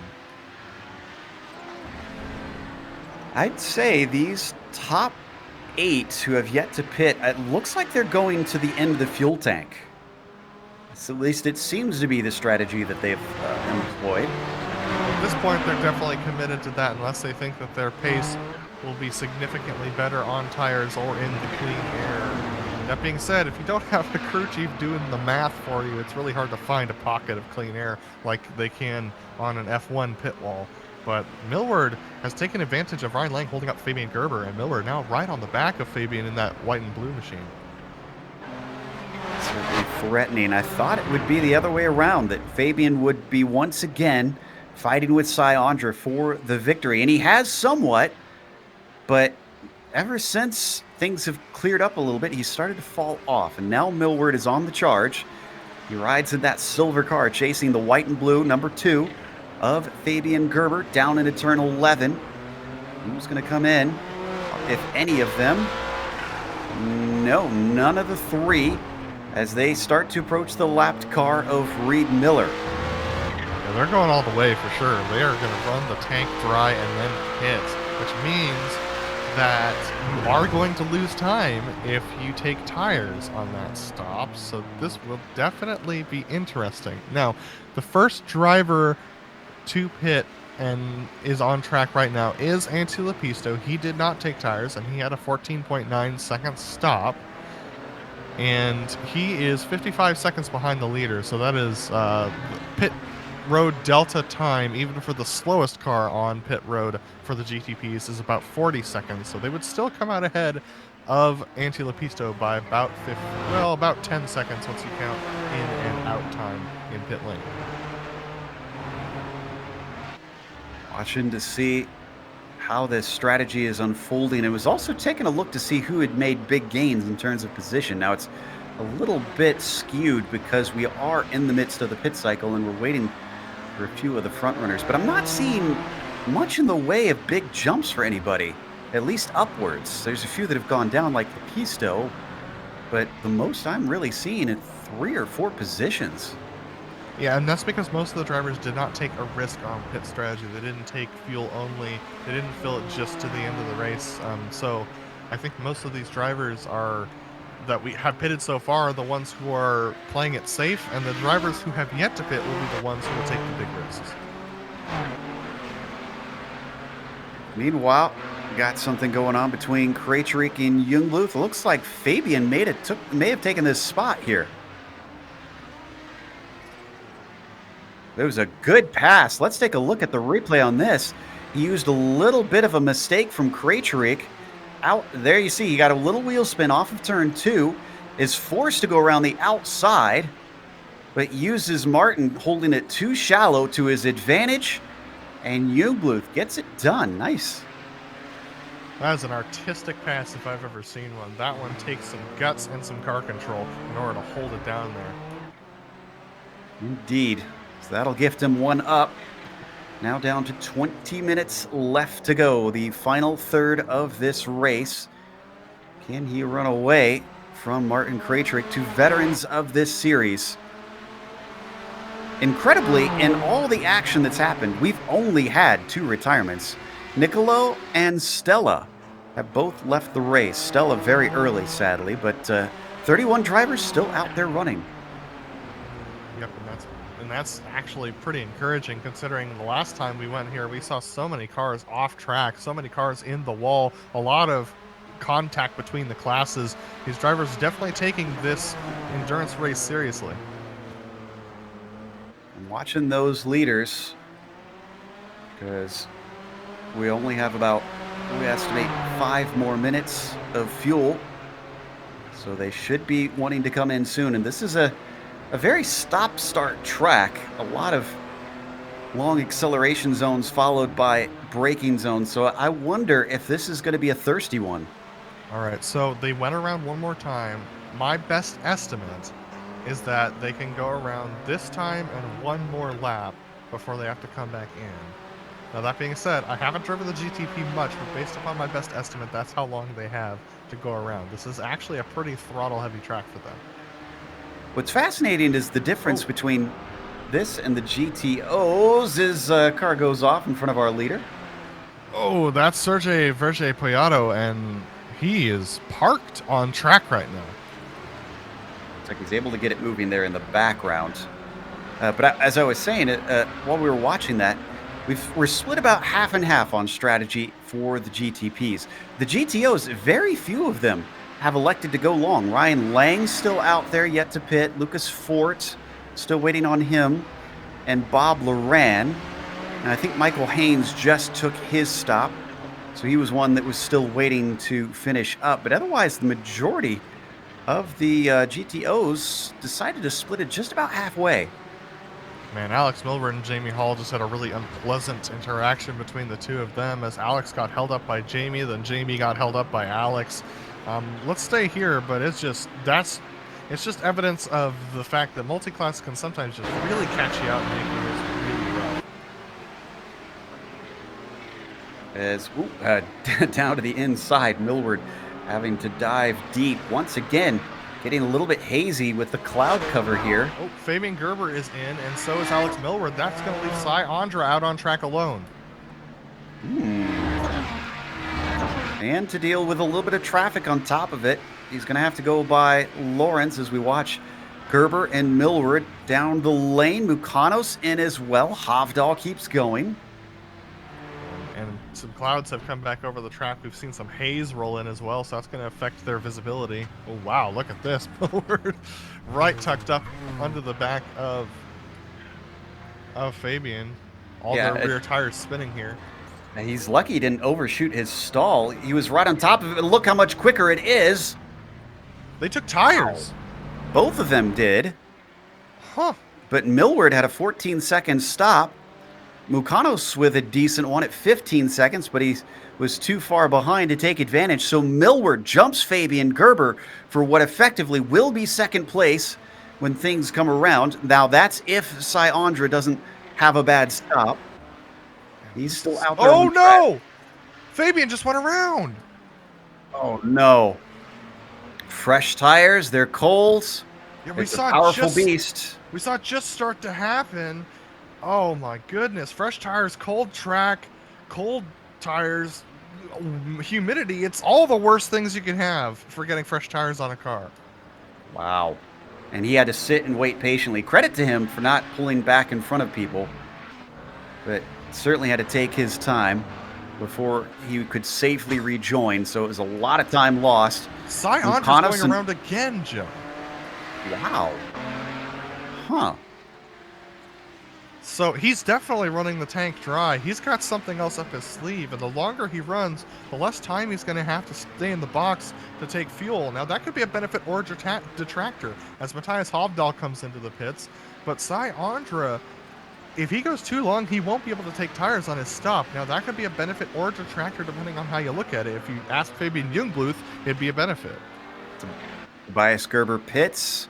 I'd say these top 8 who have yet to pit, it looks like they're going to the end of the fuel tank. So at least it seems to be the strategy that they've employed. At this point, they're definitely committed to that unless they think that their pace will be significantly better on tires or in the clean air. That being said, if you don't have a crew chief doing the math for you, it's really hard to find a pocket of clean air like they can on an F1 pit wall. But Millward has taken advantage of Ryan Lang holding up Fabian Gerber, and Millward now right on the back of Fabian in that white and blue machine. Certainly threatening. I thought it would be the other way around, that Fabian would be once again fighting with Syandra for the victory. And he has somewhat, but ever since things have cleared up a little bit, he's started to fall off. And now Millward is on the charge. He rides in that silver car, chasing the white and blue number 2 of Fabian Gerber down into turn 11. Who's going to come in? If any of them? No, none of the 3 as they start to approach the lapped car of Reed Miller. Yeah, they're going all the way for sure. They are going to run the tank dry and then pit, which means that you are going to lose time if you take tires on that stop. So this will definitely be interesting. Now, the first driver to pit and is on track right now is Antti Lepisto. He did not take tires, and he had a 14.9 second stop. And he is 55 seconds behind the leader, so that is pit road delta time, even for the slowest car on pit road for the GTPs, is about 40 seconds. So they would still come out ahead of Antti Lepisto by about 10 seconds once you count in and out time in pit lane. Watching to see how this strategy is unfolding. It was also taking a look to see who had made big gains in terms of position. Now it's a little bit skewed because we are in the midst of the pit cycle and we're waiting for a few of the front runners, but I'm not seeing much in the way of big jumps for anybody, at least upwards. There's a few that have gone down like Lepisto, but the most I'm really seeing at 3 or 4 positions. Yeah, and that's because most of the drivers did not take a risk on pit strategy. They didn't take fuel only. They didn't fill it just to the end of the race. So I think most of these drivers that we have pitted so far are the ones who are playing it safe, and the drivers who have yet to pit will be the ones who will take the big risks. Meanwhile, we got something going on between Krejcik and Jungbluth. Looks like Fabian may have taken this spot here. It was a good pass. Let's take a look at the replay on this. He used a little bit of a mistake from Krejcik. Out there you see he got a little wheel spin off of turn 2, is forced to go around the outside, but uses Martin holding it too shallow to his advantage, and Jungbluth gets it done. Nice. That is an artistic pass if I've ever seen one. That one takes some guts and some car control in order to hold it down there. Indeed. So that'll gift him 1 up. Now down to 20 minutes left to go. The final third of this race. Can he run away from Martin Krejcik, 2 veterans of this series? Incredibly, in all the action that's happened, we've only had 2 retirements. Nicolo and Stella have both left the race. Stella very early, sadly, but 31 drivers still out there running. Yep, and that's actually pretty encouraging, considering the last time we went here, we saw so many cars off track, so many cars in the wall, a lot of contact between the classes. These drivers definitely taking this endurance race seriously. watching those leaders because we only have about, we estimate, 5 more minutes of fuel. So they should be wanting to come in soon. And this is a very stop-start track. A lot of long acceleration zones followed by braking zones. So I wonder if this is going to be a thirsty one. All right, so they went around one more time. My best estimate is that they can go around this time and one more lap before they have to come back in. Now, that being said, I haven't driven the GTP much, but based upon my best estimate, that's how long they have to go around. This is actually a pretty throttle-heavy track for them. What's fascinating is the difference between this and the GTOs is car goes off in front of our leader. Oh, that's Sergei Verge-Poyato, and he is parked on track right now. It's like he's able to get it moving there in the background. But as I was saying, while we were watching that, we're split about half and half on strategy for the GTPs. The GTOs, very few of them have elected to go long. Ryan Lang's still out there yet to pit. Lucas Fort, still waiting on him. And Bob Loran. And I think Michael Haynes just took his stop. So he was one that was still waiting to finish up. But otherwise, the majority of the GTOs decided to split it just about halfway. Man, Alex Milburn and Jamie Hall just had a really unpleasant interaction between the two of them as Alex got held up by Jamie, then Jamie got held up by Alex. Let's stay here, but it's just evidence of the fact that multi-class can sometimes just really catch you out and make you really rough. As down to the inside, Millward having to dive deep once again, getting a little bit hazy with the cloud cover here. Oh, Fabian Gerber is in, and so is Alex Millward. That's going to leave Cy Andra out on track alone. And to deal with a little bit of traffic on top of it, he's going to have to go by Lawrence as we watch Gerber and Millward down the lane. Mukanos in as well. Hovdahl keeps going. And some clouds have come back over the track. We've seen some haze roll in as well, so that's going to affect their visibility. Oh, wow, look at this. Right tucked up under the back of Fabian. All their rear tires spinning here. He's lucky he didn't overshoot his stall. He was right on top of it. Look how much quicker it is. They took tires. Both of them did. Huh. But Millward had a 14-second stop. Mukanos with a decent one at 15 seconds, but he was too far behind to take advantage. So Millward jumps Fabian Gerber for what effectively will be second place when things come around. Now, that's if Cy Andra doesn't have a bad stop. He's still out there. Oh, no! Fabian just went around. Oh, no. Fresh tires, they're cold. Yeah, it's a powerful beast. We saw it just start to happen. Oh my goodness, fresh tires, cold track, cold tires, humidity. It's all the worst things you can have for getting fresh tires on a car. Wow. And he had to sit and wait patiently. Credit to him for not pulling back in front of people. But certainly had to take his time before he could safely rejoin. So it was a lot of time lost. Cy Andra's going around again, Joe. Wow. Huh. So he's definitely running the tank dry. He's got something else up his sleeve, and the longer he runs, the less time he's going to have to stay in the box to take fuel. Now, that could be a benefit or a detractor as Matthias Hovdahl comes into the pits. But Cy Andra, if he goes too long, he won't be able to take tires on his stop. Now, that could be a benefit or a detractor depending on how you look at it. If you ask Fabian Jungbluth, it'd be a benefit. Tobias Gerber pits.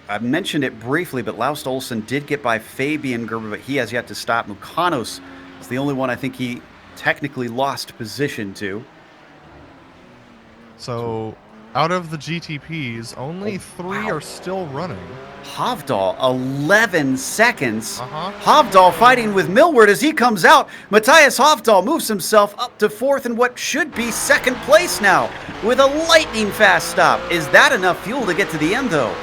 I mentioned it briefly, but Laust Olsen did get by Fabian Gerber, but he has yet to stop. Mukanos is the only one I think he technically lost position to. So, out of the GTPs, only 3 are still running. Hovdahl, 11 seconds. Hovdahl fighting with Millward as he comes out. Matthias Hovdahl moves himself up to 4th in what should be 2nd place now with a lightning fast stop. Is that enough fuel to get to the end, though?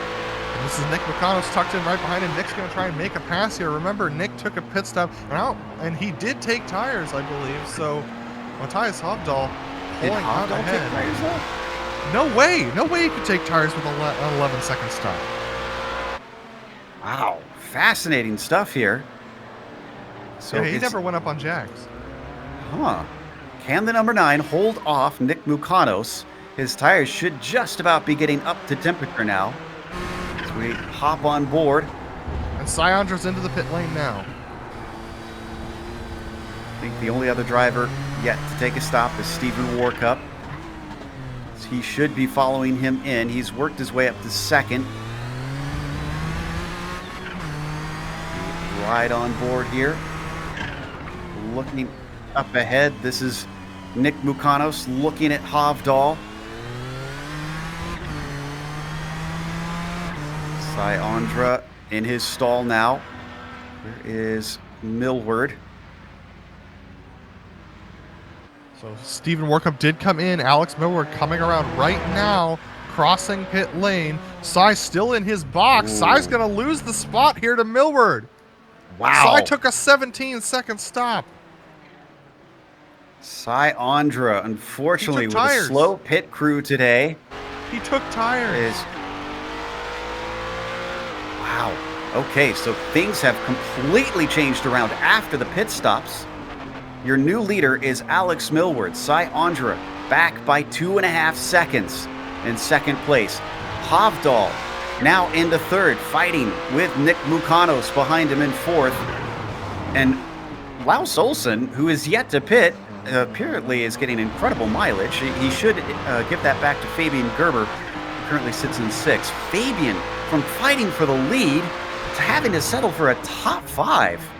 This is Nick Mukanos tucked in right behind him. Nick's going to try and make a pass here. Remember, Nick took a pit stop and he did take tires, I believe. So, Matthias Hovdahl pulling out ahead. No way he could take tires with an 11-second stop. Wow, fascinating stuff here. So yeah, he it's, never went up on Jags. huh? Can the number 9 hold off Nick Mukanos? His tires should just about be getting up to temperature now. As we hop on board. And Syandra's into the pit lane now. I think the only other driver yet to take a stop is Stephen Warkup. He should be following him in. He's worked his way up to second. Right on board here. Looking up ahead, this is Nick Mukanos looking at Hovdahl. Syantra in his stall now. There is Millward. So Stephen Warkup did come in. Alex Millward coming around right now, crossing pit lane. Cy still in his box. Ooh. Cy's going to lose the spot here to Millward. Wow. Cy took a 17-second stop. Syantra, unfortunately, with a tires. slow pit crew today. He took tires. Wow. Okay, so things have completely changed around after the pit stops. Your new leader is Alex Millward. Syantra back by 2.5 seconds in second place. Hovdahl now into third, fighting with Nick Mukanos behind him in fourth. And Laus Olsen, who is yet to pit, apparently is getting incredible mileage. He should give that back to Fabian Gerber, who currently sits in sixth. Fabian, from fighting for the lead to having to settle for a top 5.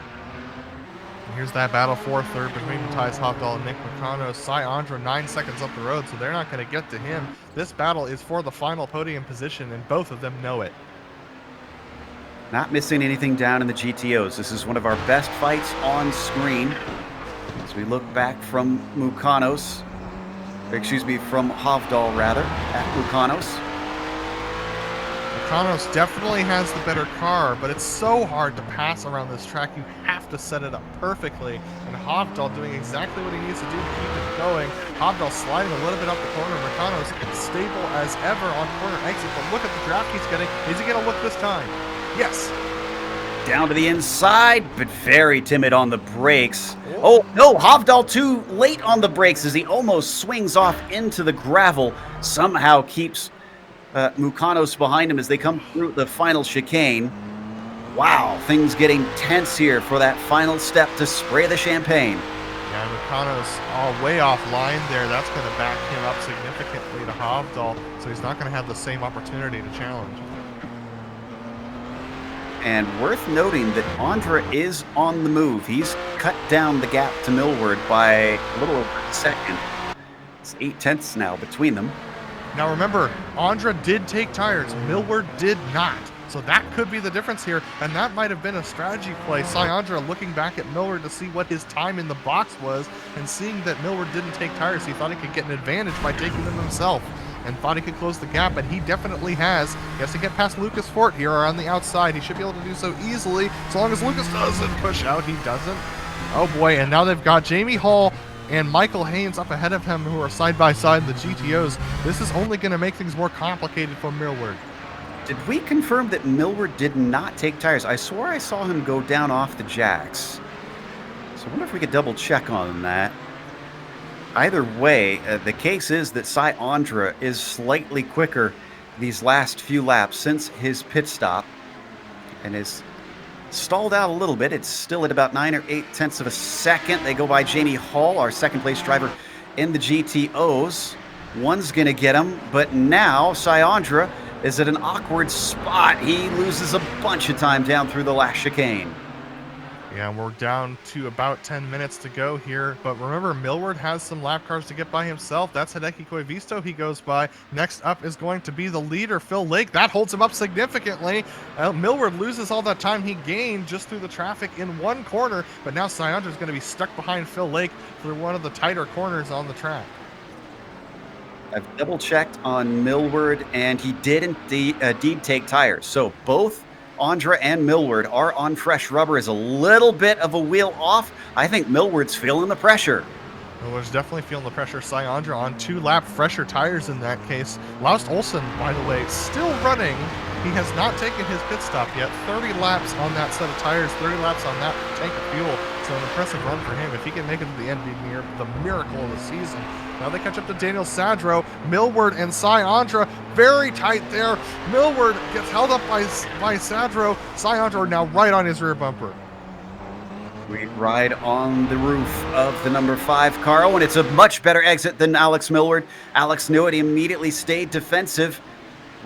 Here's that battle for third between Matthias Hovdahl and Nick Mukanos. Syantra 9 seconds up the road, so they're not going to get to him. This battle is for the final podium position, and both of them know it. Not missing anything down in the GTOs. This is one of our best fights on screen. As we look back from Mukanos, from Hovdahl rather, at Mukanos. Mukanos definitely has the better car, but it's so hard to pass around this track. You have to set it up perfectly, and Hovdahl doing exactly what he needs to do to keep it going. Hovdahl sliding a little bit up the corner. Mukanos stable as ever on corner exit, but look at the draft he's getting. Is he going to look this time? Yes. Down to the inside, but very timid on the brakes. Oh, no, Hovdahl too late on the brakes as he almost swings off into the gravel. Somehow keeps Mukanos behind him as they come through the final chicane. Wow, things getting tense here for that final step to spray the champagne. Yeah, Mukanos way offline there. That's going to back him up significantly to Hovdahl, so he's not going to have the same opportunity to challenge. And worth noting that Andra is on the move. He's cut down the gap to Millward by a little over a second. It's 0.8 now between them. Now remember, Andra did take tires. Millward did not. So that could be the difference here, and that might have been a strategy play. Syantra looking back at Millward to see what his time in the box was, and seeing that Millward didn't take tires, he thought he could get an advantage by taking them himself, and thought he could close the gap, and he definitely has. He has to get past Lucas Fort here on the outside. He should be able to do so easily, so long as Lucas doesn't push out. He doesn't. Oh boy, and now they've got Jamie Hall and Michael Haynes up ahead of him, who are side by side in the GTOs. This is only going to make things more complicated for Millward. Did we confirm that Millward did not take tires? I swore I saw him go down off the jacks. So I wonder if we could double check on that. Either way, the case is that Syantra is slightly quicker these last few laps since his pit stop and is stalled out a little bit. It's still at about 9 or 0.8 of a second. They go by Jamie Hall, our second place driver in the GTOs. One's going to get him, but now Syantra is at an awkward spot. He loses a bunch of time down through the last chicane. Yeah, we're down to about 10 minutes to go here. But remember, Millward has some lap cars to get by himself. That's Hideki Koivisto he goes by. Next up is going to be the leader, Phil Lake. That holds him up significantly. Millward loses all that time he gained just through the traffic in one corner. But now Syantra is going to be stuck behind Phil Lake through one of the tighter corners on the track. I've double-checked on Millward, and he did indeed take tires. So both Andra and Millward are on fresh rubber. Is a little bit of a wheel off. I think Millward's feeling the pressure. Millward's definitely feeling the pressure. Syantra on 2-lap fresher tires in that case. Laust Olsen, by the way, still running He has not taken his pit stop yet. 30 laps on that set of tires, 30 laps on that tank of fuel. So an impressive run for him. If he can make it to the end, it'd be the miracle of the season. Now they catch up to Daniel Sadro, Millward, and Sayandra. Very tight there. Millward gets held up by Sadro. Sayandra now right on his rear bumper. We ride on the roof of the number 5 car, and it's a much better exit than Alex Millward. Alex knew it. He immediately stayed defensive.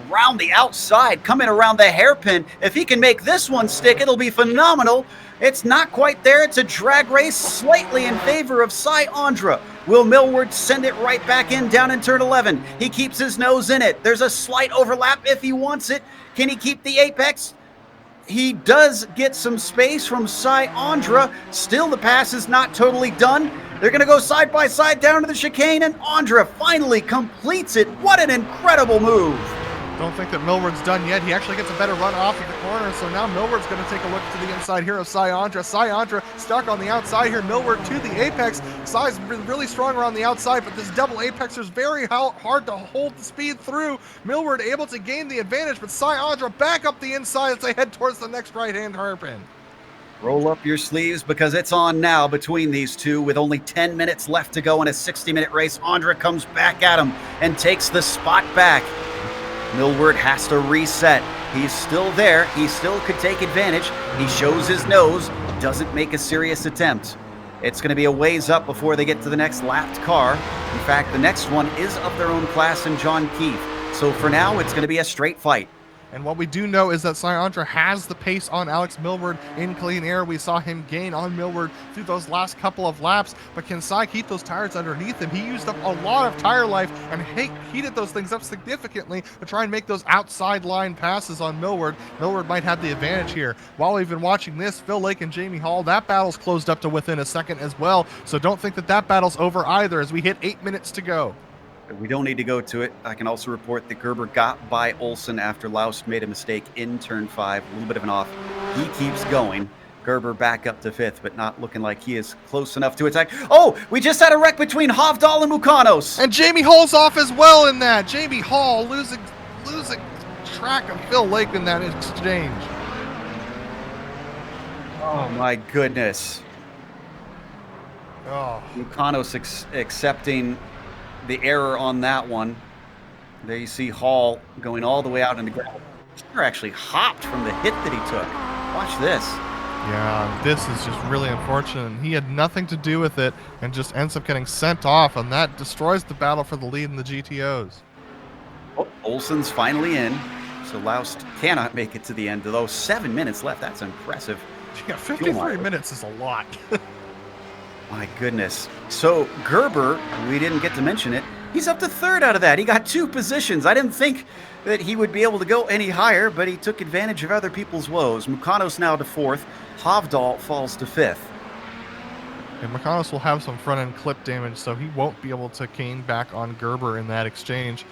Around the outside, coming around the hairpin. If he can make this one stick, it'll be phenomenal. It's not quite there. It's a drag race slightly in favor of Sayandra. Will Millward send it right back in down in turn 11? He keeps his nose in it. There's a slight overlap if he wants it. Can he keep the apex? He does get some space from Sayandra. Still, the pass is not totally done. They're going to go side by side down to the chicane, and Andra finally completes it. What an incredible move. Don't think that Millward's done yet. He actually gets a better run off of the corner, so now Millward's going to take a look to the inside here of Sayandra. Sayandra stuck on the outside here. Millward to the apex. Say's been really strong around the outside, but this double apex is very hard to hold the speed through. Millward able to gain the advantage, but Sayandra back up the inside as they head towards the next right-hand hairpin. Roll up your sleeves because it's on now between these two with only 10 minutes left to go in a 60-minute race. Andra comes back at him and takes the spot back. Millward has to reset. He's still there. He still could take advantage. He shows his nose, doesn't make a serious attempt. It's going to be a ways up before they get to the next lapped car. In fact, the next one is of their own class in John Keefe. So for now, it's going to be a straight fight. And what we do know is that Sayandra has the pace on Alex Millward in clean air. We saw him gain on Millward through those last couple of laps, but can Say keep those tires underneath him? He used up a lot of tire life and heated those things up significantly to try and make those outside line passes on Millward. Millward might have the advantage here. While we've been watching this, Phil Lake and Jamie Hall, that battle's closed up to within a second as well, so don't think that battle's over either as we hit 8 minutes to go. We don't need to go to it. I can also report that Gerber got by Olsen after Laust made a mistake in turn 5. A little bit of an off. He keeps going. Gerber back up to 5th, but not looking like he is close enough to attack. Oh, we just had a wreck between Hovdal and Mukanos. And Jamie Hall's off as well in that. Jamie Hall losing track of Phil Lake in that exchange. Oh my goodness. Oh. Mukanos accepting the error on that one. There you see Hall going all the way out into gravel. He actually hopped from the hit that he took. Watch this. Yeah, this is just really unfortunate. He had nothing to do with it and just ends up getting sent off, and that destroys the battle for the lead in the GTOs. Oh, Olsen's finally in, so Laust cannot make it to the end, though 7 minutes left. That's impressive. Yeah, 53 minutes is a lot. My goodness. So Gerber, we didn't get to mention it, he's up to 3rd out of that. He got 2 positions. I didn't think that he would be able to go any higher, but he took advantage of other people's woes. Mukanos now to 4th. Hovdal falls to 5th. And Mukanos will have some front-end clip damage, so he won't be able to gain back on Gerber in that exchange.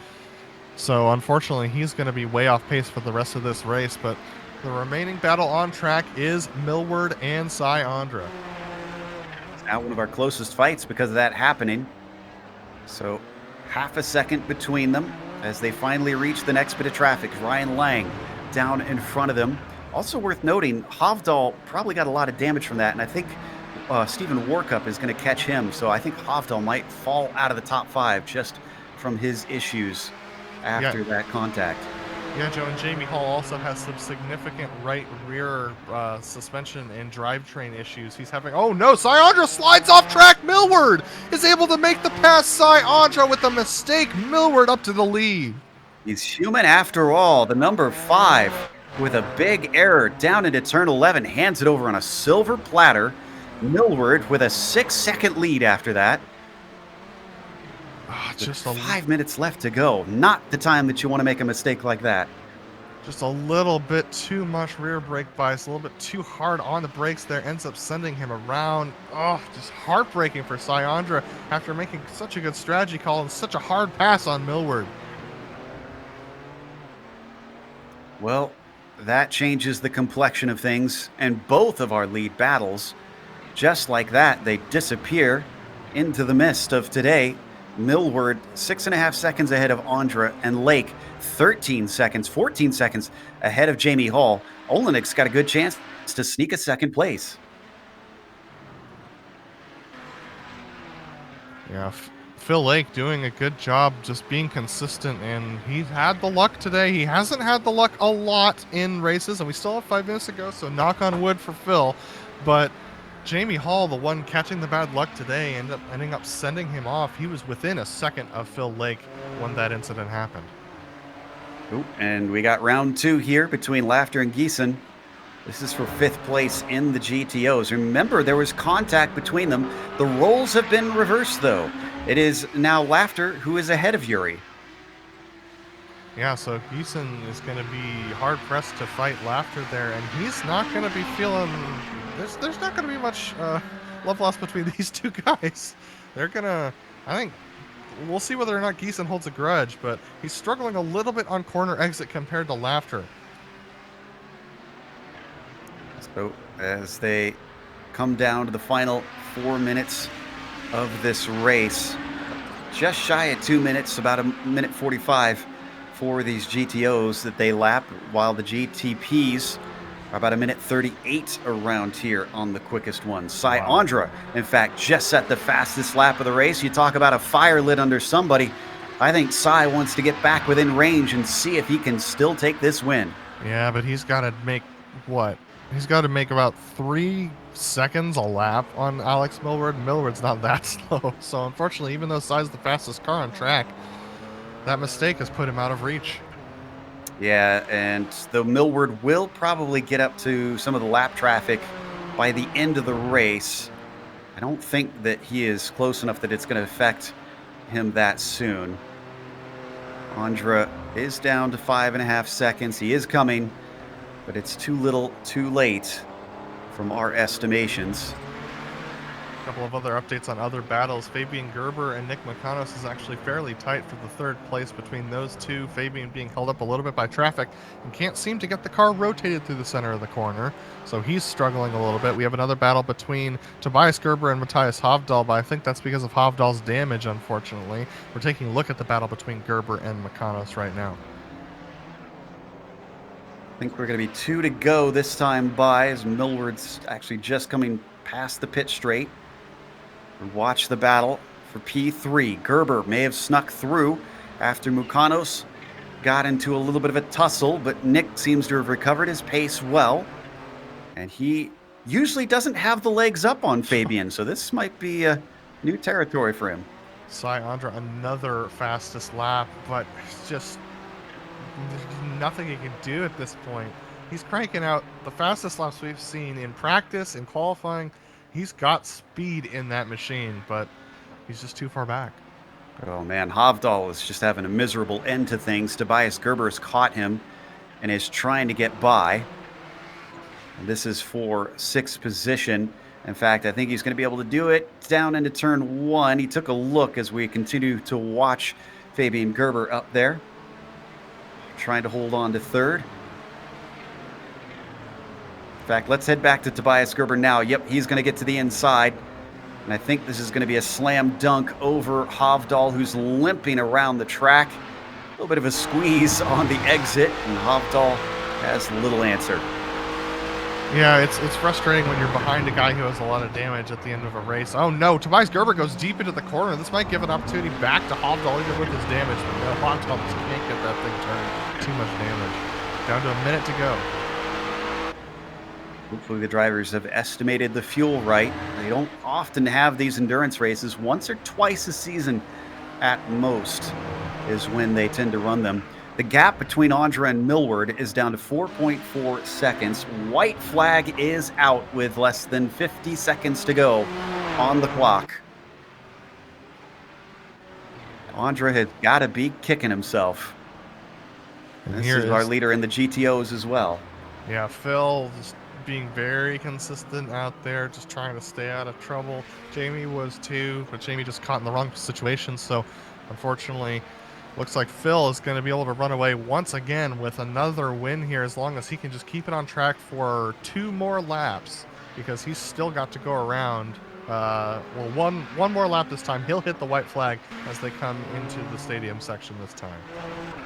So unfortunately, he's going to be way off pace for the rest of this race, but the remaining battle on track is Millward and Sayandra. Now one of our closest fights because of that happening. So half a second between them as they finally reach the next bit of traffic. Ryan Lang down in front of them. Also worth noting, Hovdal probably got a lot of damage from that, and I think Stephen Warkup is going to catch him. So I think Hovdal might fall out of the top 5 just from his issues after that contact. Yeah, Joe, and Jamie Hall also has some significant right rear suspension and drivetrain issues. He's having, oh no, Sayandra slides off track. Millward is able to make the pass. Sayandra with a mistake. Millward up to the lead. He's human after all. The number 5 with a big error down into turn 11, hands it over on a silver platter. Millward with a 6-second lead after that. Just 5 minutes left to go. Not the time that you want to make a mistake like that. Just a little bit too much rear brake bias, a little bit too hard on the brakes there, ends up sending him around. Oh, just heartbreaking for Sayandra after making such a good strategy call and such a hard pass on Millward. Well, that changes the complexion of things, and both of our lead battles, just like that, they disappear into the mist of today. Millward 6.5 seconds ahead of Andra, and Lake 14 seconds ahead of Jamie Hall. Olenik's got a good chance to sneak a second place. Yeah, Phil Lake doing a good job just being consistent, and he's had the luck today. He hasn't had the luck a lot in races, and we still have 5 minutes to go, so knock on wood for Phil. But Jamie Hall, the one catching the bad luck today, ending up sending him off. He was within a second of Phil Lake when that incident happened. Ooh, and we got round 2 here between Laughter and Geeson. This is for 5th place in the GTOs. Remember, there was contact between them. The roles have been reversed, though. It is now Laughter who is ahead of Yuri. Yeah, so Geeson is going to be hard-pressed to fight Laughter there, and he's not going to be feeling... There's not going to be much love lost between these two guys. They're going to... I think we'll see whether or not Geeson holds a grudge, but he's struggling a little bit on corner exit compared to Laughter. So as they come down to the final 4 minutes of this race, just shy of 2 minutes, about 1:45 for these GTOs that they lap, while the GTPs are about 1:38 around here on the quickest one. Cy Andra, in fact, just set the fastest lap of the race. You talk about a fire lit under somebody. I think Cy wants to get back within range and see if he can still take this win. Yeah, but he's got to make what? He's got to make about 3 seconds a lap on Alex Millward. Millward's not that slow. So unfortunately, even though Cy's the fastest car on track, that mistake has put him out of reach. Yeah, and though Millward will probably get up to some of the lap traffic by the end of the race, I don't think that he is close enough that it's going to affect him that soon. Andra is down to 5.5 seconds. He is coming, but it's too little, too late from our estimations. A couple of other updates on other battles. Fabian Gerber and Nick McConos is actually fairly tight for the 3rd place between those two. Fabian being held up a little bit by traffic and can't seem to get the car rotated through the center of the corner, so he's struggling a little bit. We have another battle between Tobias Gerber and Matthias Hovdahl, but I think that's because of Hovdahl's damage, unfortunately. We're taking a look at the battle between Gerber and McConos right now. I think we're going to be 2 to go this time by, as Millward's actually just coming past the pit straight. And watch the battle for P3. Gerber may have snuck through after Mukanos got into a little bit of a tussle, but Nick seems to have recovered his pace well. And he usually doesn't have the legs up on Fabian, so this might be a new territory for him. Cy Andra, another fastest lap, but it's just there's nothing he can do at this point. He's cranking out the fastest laps we've seen in practice, in qualifying. He's got speed in that machine, but he's just too far back. Oh man, Hovdahl is just having a miserable end to things. Tobias Gerber's caught him and is trying to get by. And this is for 6th position. In fact, I think he's going to be able to do it down into turn 1. He took a look as we continue to watch Fabian Gerber up there, trying to hold on to 3rd. In fact, let's head back to Tobias Gerber now. Yep, he's going to get to the inside. And I think this is going to be a slam dunk over Hovdahl, who's limping around the track. A little bit of a squeeze on the exit, and Hovdahl has little answer. Yeah, it's frustrating when you're behind a guy who has a lot of damage at the end of a race. Oh no, Tobias Gerber goes deep into the corner. This might give an opportunity back to Hovdahl even with his damage, but no, Hovdahl just can't get that thing turned. Too much damage. Down to a minute to go. Hopefully the drivers have estimated the fuel right. They don't often have these endurance races. Once or twice a season at most is when they tend to run them. The gap between Andra and Millward is down to 4.4 seconds. White flag is out with less than 50 seconds to go on the clock. Andra has got to be kicking himself. And this is our leader in the GTOs as well. Yeah, Phil just being very consistent out there, just trying to stay out of trouble. Jamie was too, but Jamie just caught in the wrong situation. So unfortunately, looks like Phil is going to be able to run away once again with another win here, as long as he can just keep it on track for 2 more laps, because he's still got to go around Well, one more lap this time. He'll hit the white flag as they come into the stadium section this time.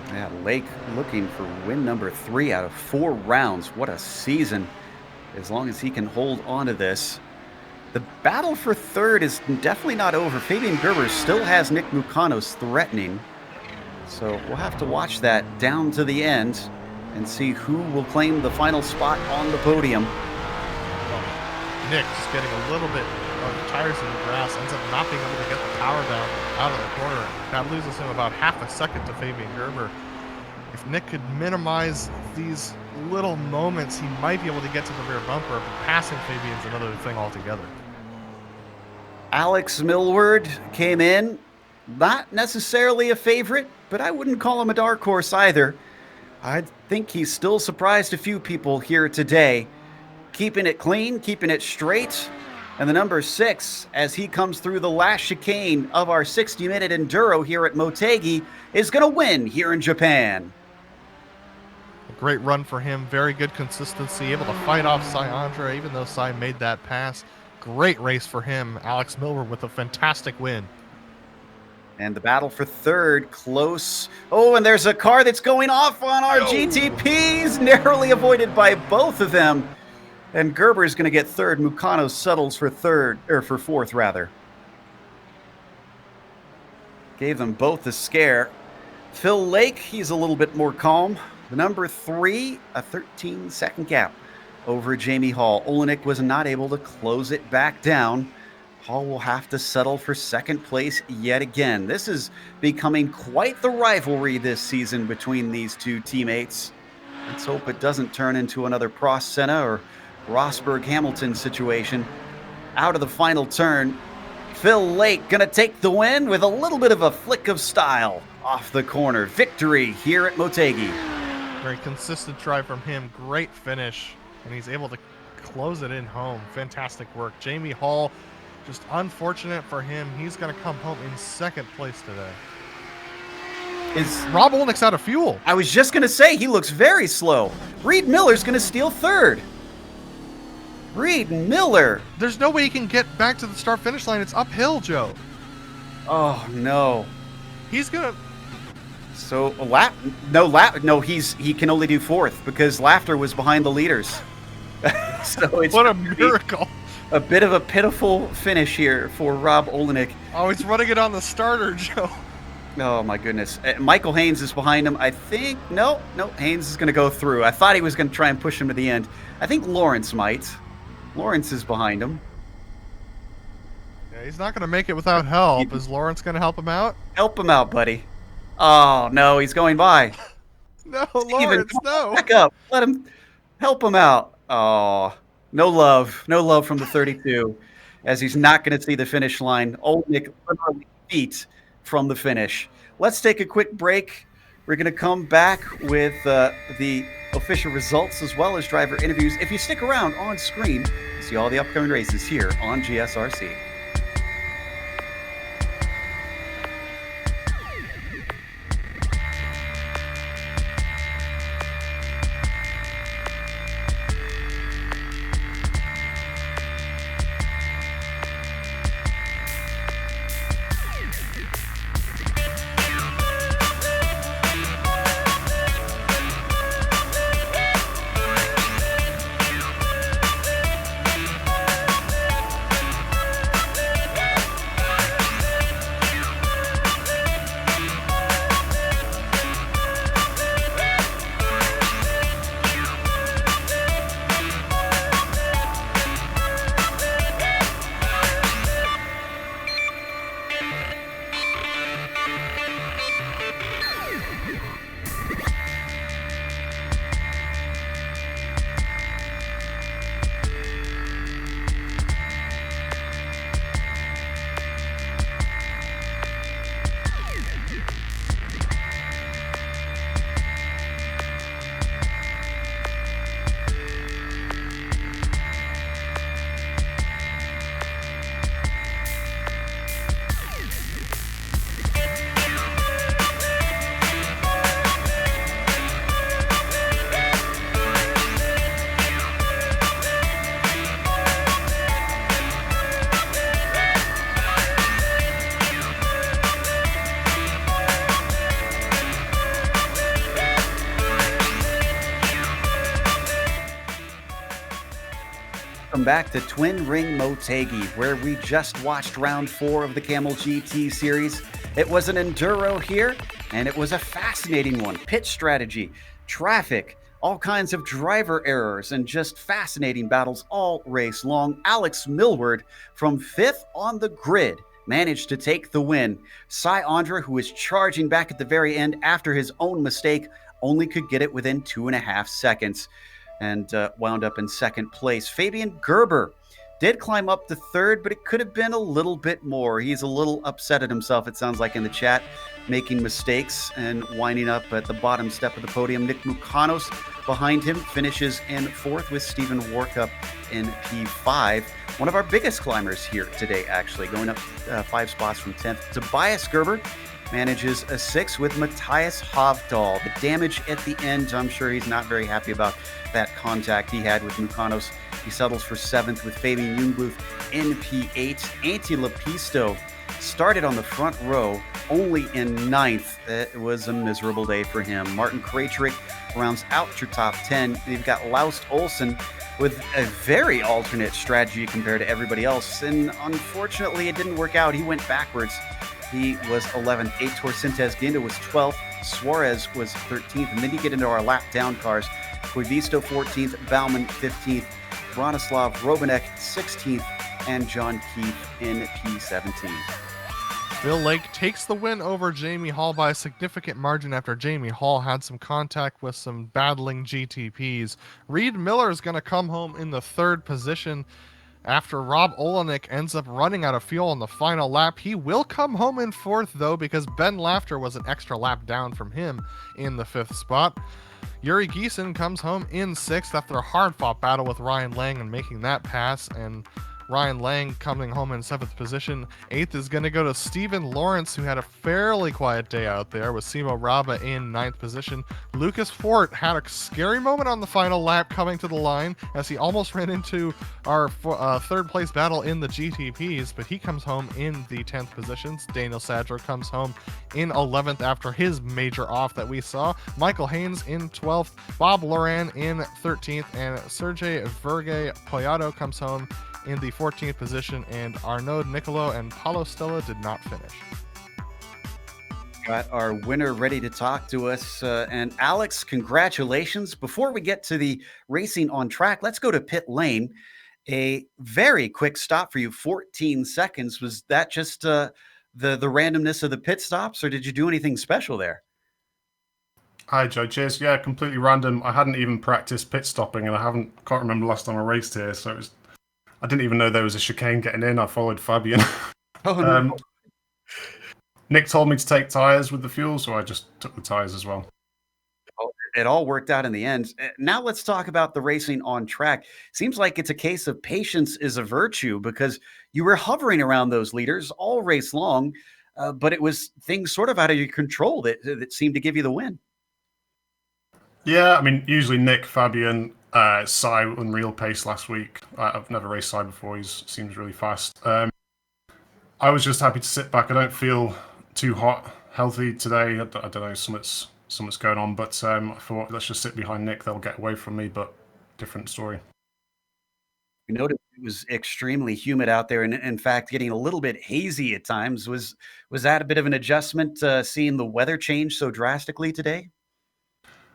Yeah, Lake looking for win number 3 out of 4 rounds. What a season, as long as he can hold on to this. The battle for third is definitely not over. Fabian Gerber still has Nick Mukanos threatening. So we'll have to watch that down to the end and see who will claim the final spot on the podium. Nick just getting a little bit of tires in the grass, ends up not being able to get the power down out of the corner. That loses him about half a second to Fabian Gerber. If Nick could minimize these little moments, he might be able to get to the rear bumper, but passing Fabian's another thing altogether. Alex Millward came in, not necessarily a favorite, but I wouldn't call him a dark horse either. I think he's still surprised a few people here today. Keeping it clean, keeping it straight. And the number 6, as he comes through the last chicane of our 60-minute enduro here at Motegi, is going to win here in Japan. A great run for him. Very good consistency. Able to fight off Cy Andre, even though Cy made that pass. Great race for him. Alex Millward with a fantastic win. And the battle for third, close. Oh, and there's a car that's going off on our GTPs, narrowly avoided by both of them. And Gerber is going to get third. Mukanos settles for fourth, rather. Gave them both a scare. Phil Lake, he's a little bit more calm. The number 3, a 13-second gap over Jamie Hall. Olenek was not able to close it back down. Hall will have to settle for second place yet again. This is becoming quite the rivalry this season between these two teammates. Let's hope it doesn't turn into another Prost Senna or Rosberg-Hamilton situation. Out of the final turn, Phil Lake gonna take the win with a little bit of a flick of style off the corner. Victory here at Motegi. Very consistent drive from him. Great finish. And he's able to close it in home. Fantastic work. Jamie Hall, just unfortunate for him. He's gonna come home in second place today. Rob Olnick's out of fuel. I was just gonna say, he looks very slow. Reed Miller's gonna steal third. Reed Miller. There's no way he can get back to the start-finish line. It's uphill, Joe. Oh, no. He's going to... So, he can only do fourth because Laughter was behind the leaders. So it's what a miracle. A bit of a pitiful finish here for Rob Olenek. Oh, he's running it on the starter, Joe. Oh, my goodness. Michael Haynes is behind him. I think... No, Haynes is going to go through. I thought he was going to try and push him to the end. I think Lawrence might. Lawrence is behind him. Yeah, he's not going to make it without help. Is Lawrence going to help him out? Help him out, buddy. Oh, no, he's going by. No, Lawrence, no. Back up. Let him... Help him out. Oh, no love. No love from the 32, as he's not going to see the finish line. Olenek literally feet from the finish. Let's take a quick break. We're going to come back with the official results as well as driver interviews. If you stick around on screen, you see all the upcoming races here on GSRC. welcome back to Twin Ring Motegi, where we just watched round 4 of the Kamel GT series. It was an enduro here, and it was a fascinating one. Pit strategy, traffic, all kinds of driver errors, and just fascinating battles all race long. Alex Millward from 5th on the grid managed to take the win. Cy Andra, who was charging back at the very end after his own mistake, only could get it within 2.5 seconds and wound up in 2nd place. Fabian Gerber did climb up to 3rd, but it could have been a little bit more. He's a little upset at himself, it sounds like, in the chat, making mistakes and winding up at the bottom step of the podium. Nick Mukanos behind him finishes in 4th with Stephen Warkup in P5. One of our biggest climbers here today, actually, going up 5 spots from 10th. Tobias Gerber manages a 6th with Matthias Hovdal. The damage at the end, I'm sure he's not very happy about that contact he had with Mukanos. He settles for 7th with Fabian Jungbluth in P8. Antti Lapisto started on the front row, only in 9th. It was a miserable day for him. Martin Krejcik rounds out your top 10. You've got Laust Olsen with a very alternate strategy compared to everybody else, and unfortunately it didn't work out. He went backwards. He was 11th. Aitor Sintes Guinda was 12th. Suarez was 13th. And then you get into our lap down cars. Koivisto 14th, Bauman 15th, Bronislav Robanek 16th, and John Keith in P17. Phil Lake takes the win over Jamie Hall by a significant margin after Jamie Hall had some contact with some battling GTPs. Reed Miller is going to come home in the 3rd position. After Rob Olenek ends up running out of fuel on the final lap, he will come home in 4th, though, because Ben Laughter was an extra lap down from him in the 5th spot. Yuri Giesen comes home in 6th after a hard-fought battle with Ryan Lang and making that pass, and Ryan Lang coming home in 7th position. 8th is going to go to Stephen Lawrence, who had a fairly quiet day out there, with Simo Raba in 9th position. Lucas Fort had a scary moment on the final lap coming to the line as he almost ran into our 3rd place battle in the GTPs, but he comes home in the 10th positions. Daniel Sadler comes home in 11th after his major off that we saw. Michael Haynes in 12th, Bob Loran in 13th, and Sergey Verge Poyado comes home in the 14th position, and Arnaud Nicolo and Paulo Stella did not finish. Got our winner ready to talk to us. And Alex, congratulations. Before we get to the racing on track, let's go to pit lane. A very quick stop for you, 14 seconds. Was that just the randomness of the pit stops, or did you do anything special there? Hi, Joe. Cheers. Yeah, completely random. I hadn't even practiced pit stopping, and can't remember the last time I raced here, so I didn't even know there was a chicane getting in. I followed Fabian. Oh, no. Nick told me to take tyres with the fuel, so I just took the tyres as well. It all worked out in the end. Now let's talk about the racing on track. Seems like it's a case of patience is a virtue, because you were hovering around those leaders all race long, but it was things sort of out of your control that seemed to give you the win. Yeah, I mean, usually Nick, Fabian, Cy, unreal pace last week. I've never raced Cy before. He seems really fast. I was just happy to sit back. I don't feel too healthy today. I don't know, something's going on, but I thought, let's just sit behind Nick. They'll get away from me, but different story. We noticed it was extremely humid out there, and in fact, getting a little bit hazy at times. Was that a bit of an adjustment, seeing the weather change so drastically today?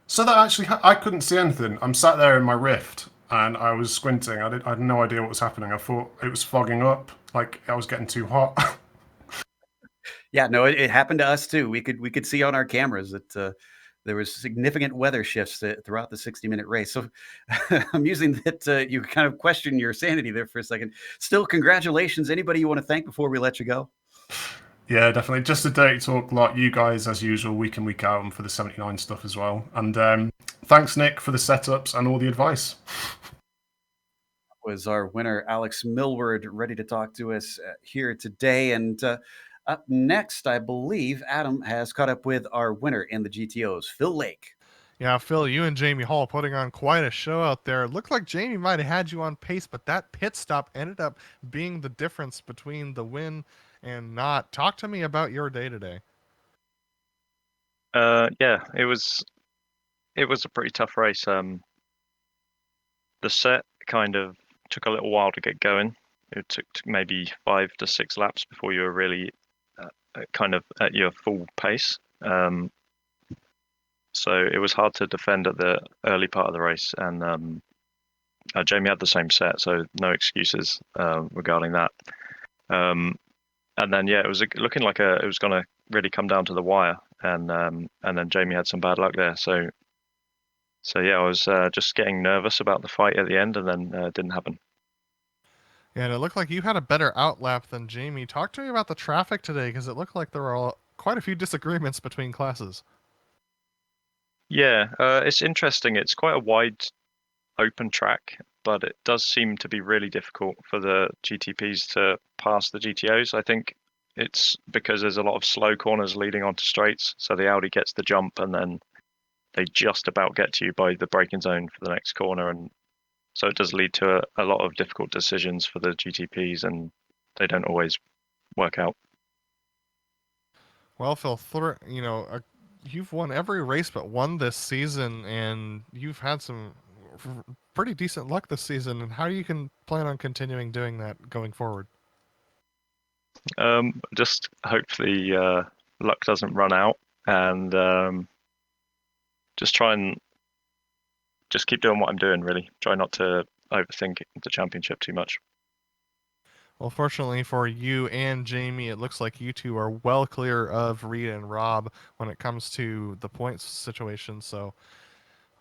So that actually, I couldn't see anything. I'm sat there in my Rift, and I was squinting. I had no idea what was happening. I thought it was fogging up, like I was getting too hot. Yeah, no, it happened to us too. We could see on our cameras that there was significant weather shifts throughout the 60-minute race. So I'm using that you kind of question your sanity there for a second. Still, congratulations. Anybody you want to thank before we let you go? Yeah, definitely. Just a dirty talk lot. You guys, as usual, week in, week out, and for the 79 stuff as well. And thanks, Nick, for the setups and all the advice. Was our winner, Alex Millward, ready to talk to us here today. And up next, I believe Adam has caught up with our winner in the GTOs, Phil Lake. Yeah, Phil, you and Jamie Hall putting on quite a show out there. It looked like Jamie might have had you on pace, but that pit stop ended up being the difference between the win and not. Talk to me about your day today. Yeah, it was a pretty tough race. The set kind of took a little while to get going. It took maybe 5 to 6 laps before you were really kind of at your full pace. So it was hard to defend at the early part of the race, and Jamie had the same set, so no excuses regarding that. And then it was looking like it was going to really come down to the wire, and then Jamie had some bad luck there. So I was just getting nervous about the fight at the end, and then it didn't happen. Yeah, and it looked like you had a better outlap than Jamie. Talk to me about the traffic today, because it looked like there were quite a few disagreements between classes. Yeah, it's interesting. It's quite a wide, open track, but it does seem to be really difficult for the GTPs to pass the GTOs. I think it's because there's a lot of slow corners leading onto straights, so the Audi gets the jump, and then they just about get to you by the braking zone for the next corner, and so it does lead to a lot of difficult decisions for the GTPs, and they don't always work out. Well, Phil, you've won every race but one this season, and you've had some pretty decent luck this season. And how you can plan on continuing doing that going forward? Just hopefully luck doesn't run out, and just try and just keep doing what I'm doing, really. Try not to overthink the championship too much. Well, fortunately for you and Jamie, it looks like you two are well clear of Reed and Rob when it comes to the points situation. So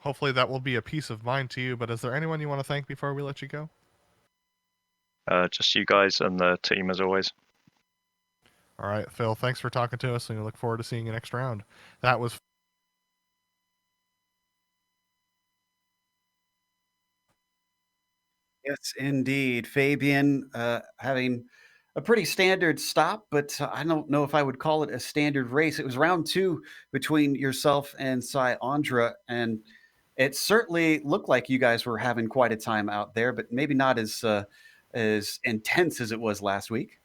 hopefully that will be a peace of mind to you. But is there anyone you want to thank before we let you go? Just you guys and the team, as always. All right, Phil, thanks for talking to us, and we look forward to seeing you next round. That was Yes, indeed. Fabian having a pretty standard stop, but I don't know if I would call it a standard race. It was round 2 between yourself and Sai Andra, and it certainly looked like you guys were having quite a time out there, but maybe not as intense as it was last week.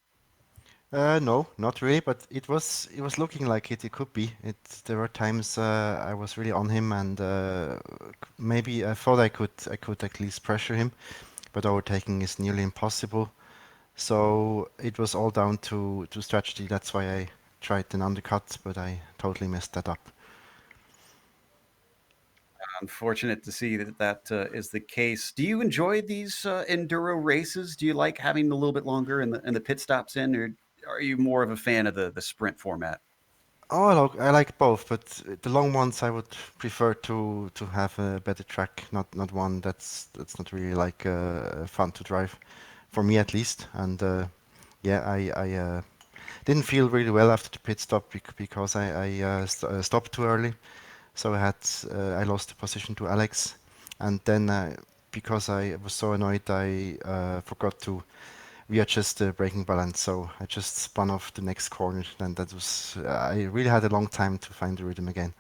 No, not really, but it was looking like it could be. There were times I was really on him, and maybe I thought I could at least pressure him, but overtaking is nearly impossible. So it was all down to strategy. That's why I tried an undercut, but I totally messed that up. Unfortunate to see that is the case. Do you enjoy these enduro races? Do you like having a little bit longer and the pit stops in, or are you more of a fan of the sprint format? Oh, I like both, but the long ones I would prefer to have a better track, not one that's not really like fun to drive, for me at least. And I didn't feel really well after the pit stop because I stopped too early, so I lost the position to Alex, and then because I was so annoyed, I forgot to readjust the braking balance, so I just spun off the next corner, and that was I really had a long time to find the rhythm again.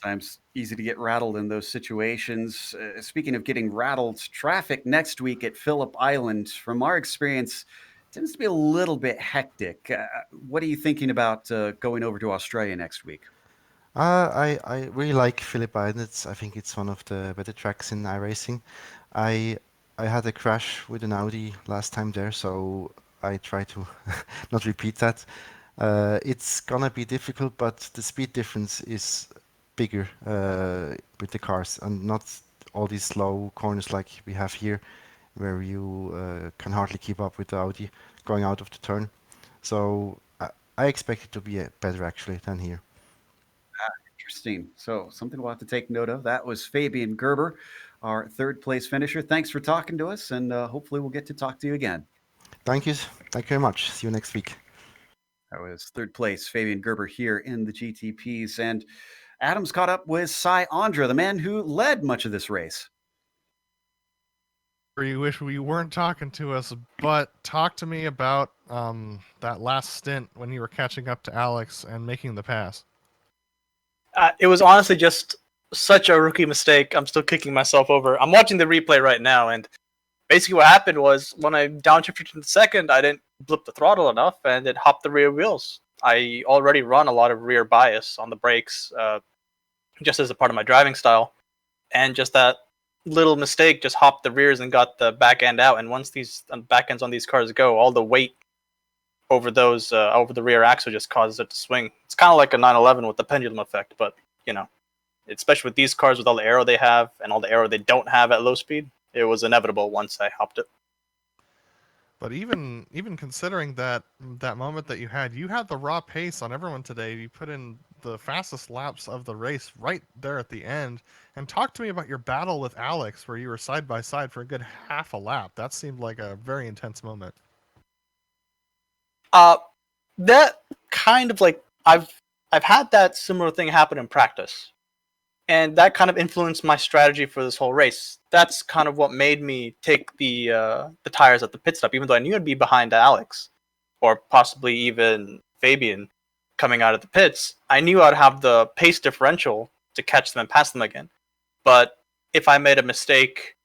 Sometimes easy to get rattled in those situations. Speaking of getting rattled, traffic next week at Phillip Island, from our experience, tends to be a little bit hectic. What are you thinking about going over to Australia next week? I really like Phillip Island. I think it's one of the better tracks in iRacing. I I had a crash with an Audi last time there, so I try to not repeat that. It's gonna be difficult, but the speed difference is bigger with the cars, and not all these slow corners like we have here, where you can hardly keep up with the Audi going out of the turn. So I expect it to be better actually than here. Interesting. So something we'll have to take note of. That was Fabian Gerber, our third place finisher. Thanks for talking to us, and hopefully we'll get to talk to you again. Thank you. Thank you very much. See you next week. That was third place, Fabian Gerber here in the GTPs. And Adam's caught up with Sai Andra, the man who led much of this race. You wish we weren't talking to us, but talk to me about that last stint when you were catching up to Alex and making the pass. It was honestly just such a rookie mistake. I'm still kicking myself over. I'm watching the replay right now, and basically what happened was when I downshifted to the second, I didn't blip the throttle enough, and it hopped the rear wheels. I already run a lot of rear bias on the brakes, just as a part of my driving style, and just that little mistake just hopped the rears and got the back end out. And once these back ends on these cars go, all the weight over those over the rear axle just causes it to swing. It's kind of like a 911 with the pendulum effect, but especially with these cars with all the aero they have and all the aero they don't have at low speed, it was inevitable once I hopped it. But even considering that moment that you had the raw pace on everyone today. You put in the fastest laps of the race right there at the end. And talk to me about your battle with Alex, where you were side by side for a good half a lap. That seemed like a very intense moment. That kind of like I've had that similar thing happen in practice, and that kind of influenced my strategy for this whole race. That's kind of what made me take the tires at the pit stop, even though I knew I'd be behind Alex, or possibly even Fabian coming out of the pits. I knew I'd have the pace differential to catch them and pass them again. But if I made a mistake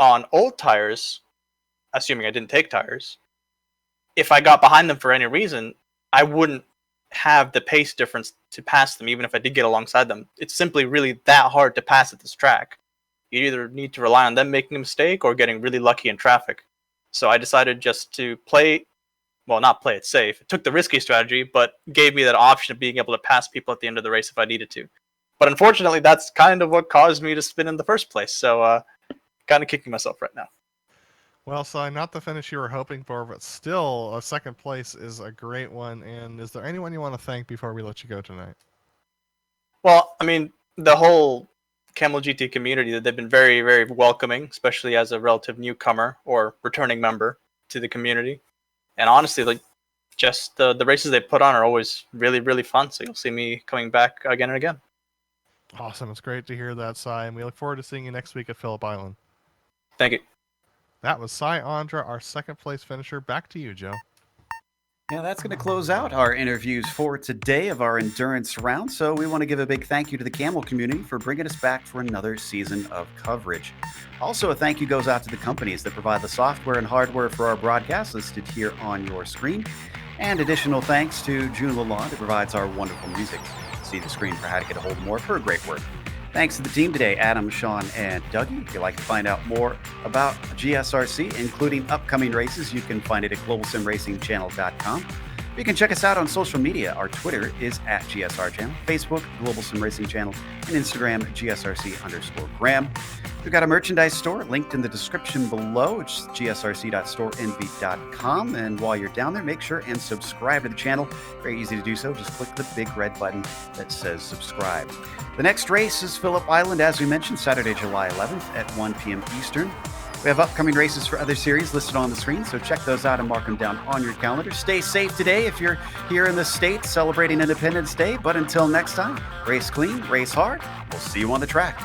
on old tires, assuming I didn't take tires, if I got behind them for any reason, I wouldn't have the pace difference to pass them, even if I did get alongside them. It's simply really that hard to pass at this track. You either need to rely on them making a mistake or getting really lucky in traffic. So I decided just to not play it safe. It took the risky strategy, but gave me that option of being able to pass people at the end of the race if I needed to. But unfortunately, that's kind of what caused me to spin in the first place. So kind of kicking myself right now. Well, Si, not the finish you were hoping for, but still, a second place is a great one. And is there anyone you want to thank before we let you go tonight? Well, I mean, the whole Kamel GT community, they've been very, very welcoming, especially as a relative newcomer or returning member to the community. And honestly, like, just the races they put on are always really, really fun. So you'll see me coming back again and again. Awesome. It's great to hear that, Si. And we look forward to seeing you next week at Phillip Island. Thank you. That was Si Andra, our second place finisher. Back to you, Joe. Yeah, that's going to close out our interviews for today of our endurance round. So we want to give a big thank you to the Kamel community for bringing us back for another season of coverage. Also, a thank you goes out to the companies that provide the software and hardware for our broadcast listed here on your screen. And additional thanks to June Lalonde, who provides our wonderful music. See the screen for how to get a hold of more of her great work. Thanks to the team today, Adam, Sean, and Dougie. If you'd like to find out more about GSRC, including upcoming races, you can find it at globalsimracingchannel.com. You can check us out on social media. Our Twitter is at GSR Channel, Facebook, Global Sim Racing Channel, and Instagram, GSRC_Graham. We've got a merchandise store linked in the description below. It's gsrc.storeenvy.com. And while you're down there, make sure and subscribe to the channel. Very easy to do so. Just click the big red button that says subscribe. The next race is Phillip Island, as we mentioned, Saturday, July 11th at 1 p.m. Eastern. We have upcoming races for other series listed on the screen, so check those out and mark them down on your calendar. Stay safe today if you're here in the States celebrating Independence Day. But until next time, race clean, race hard. We'll see you on the track.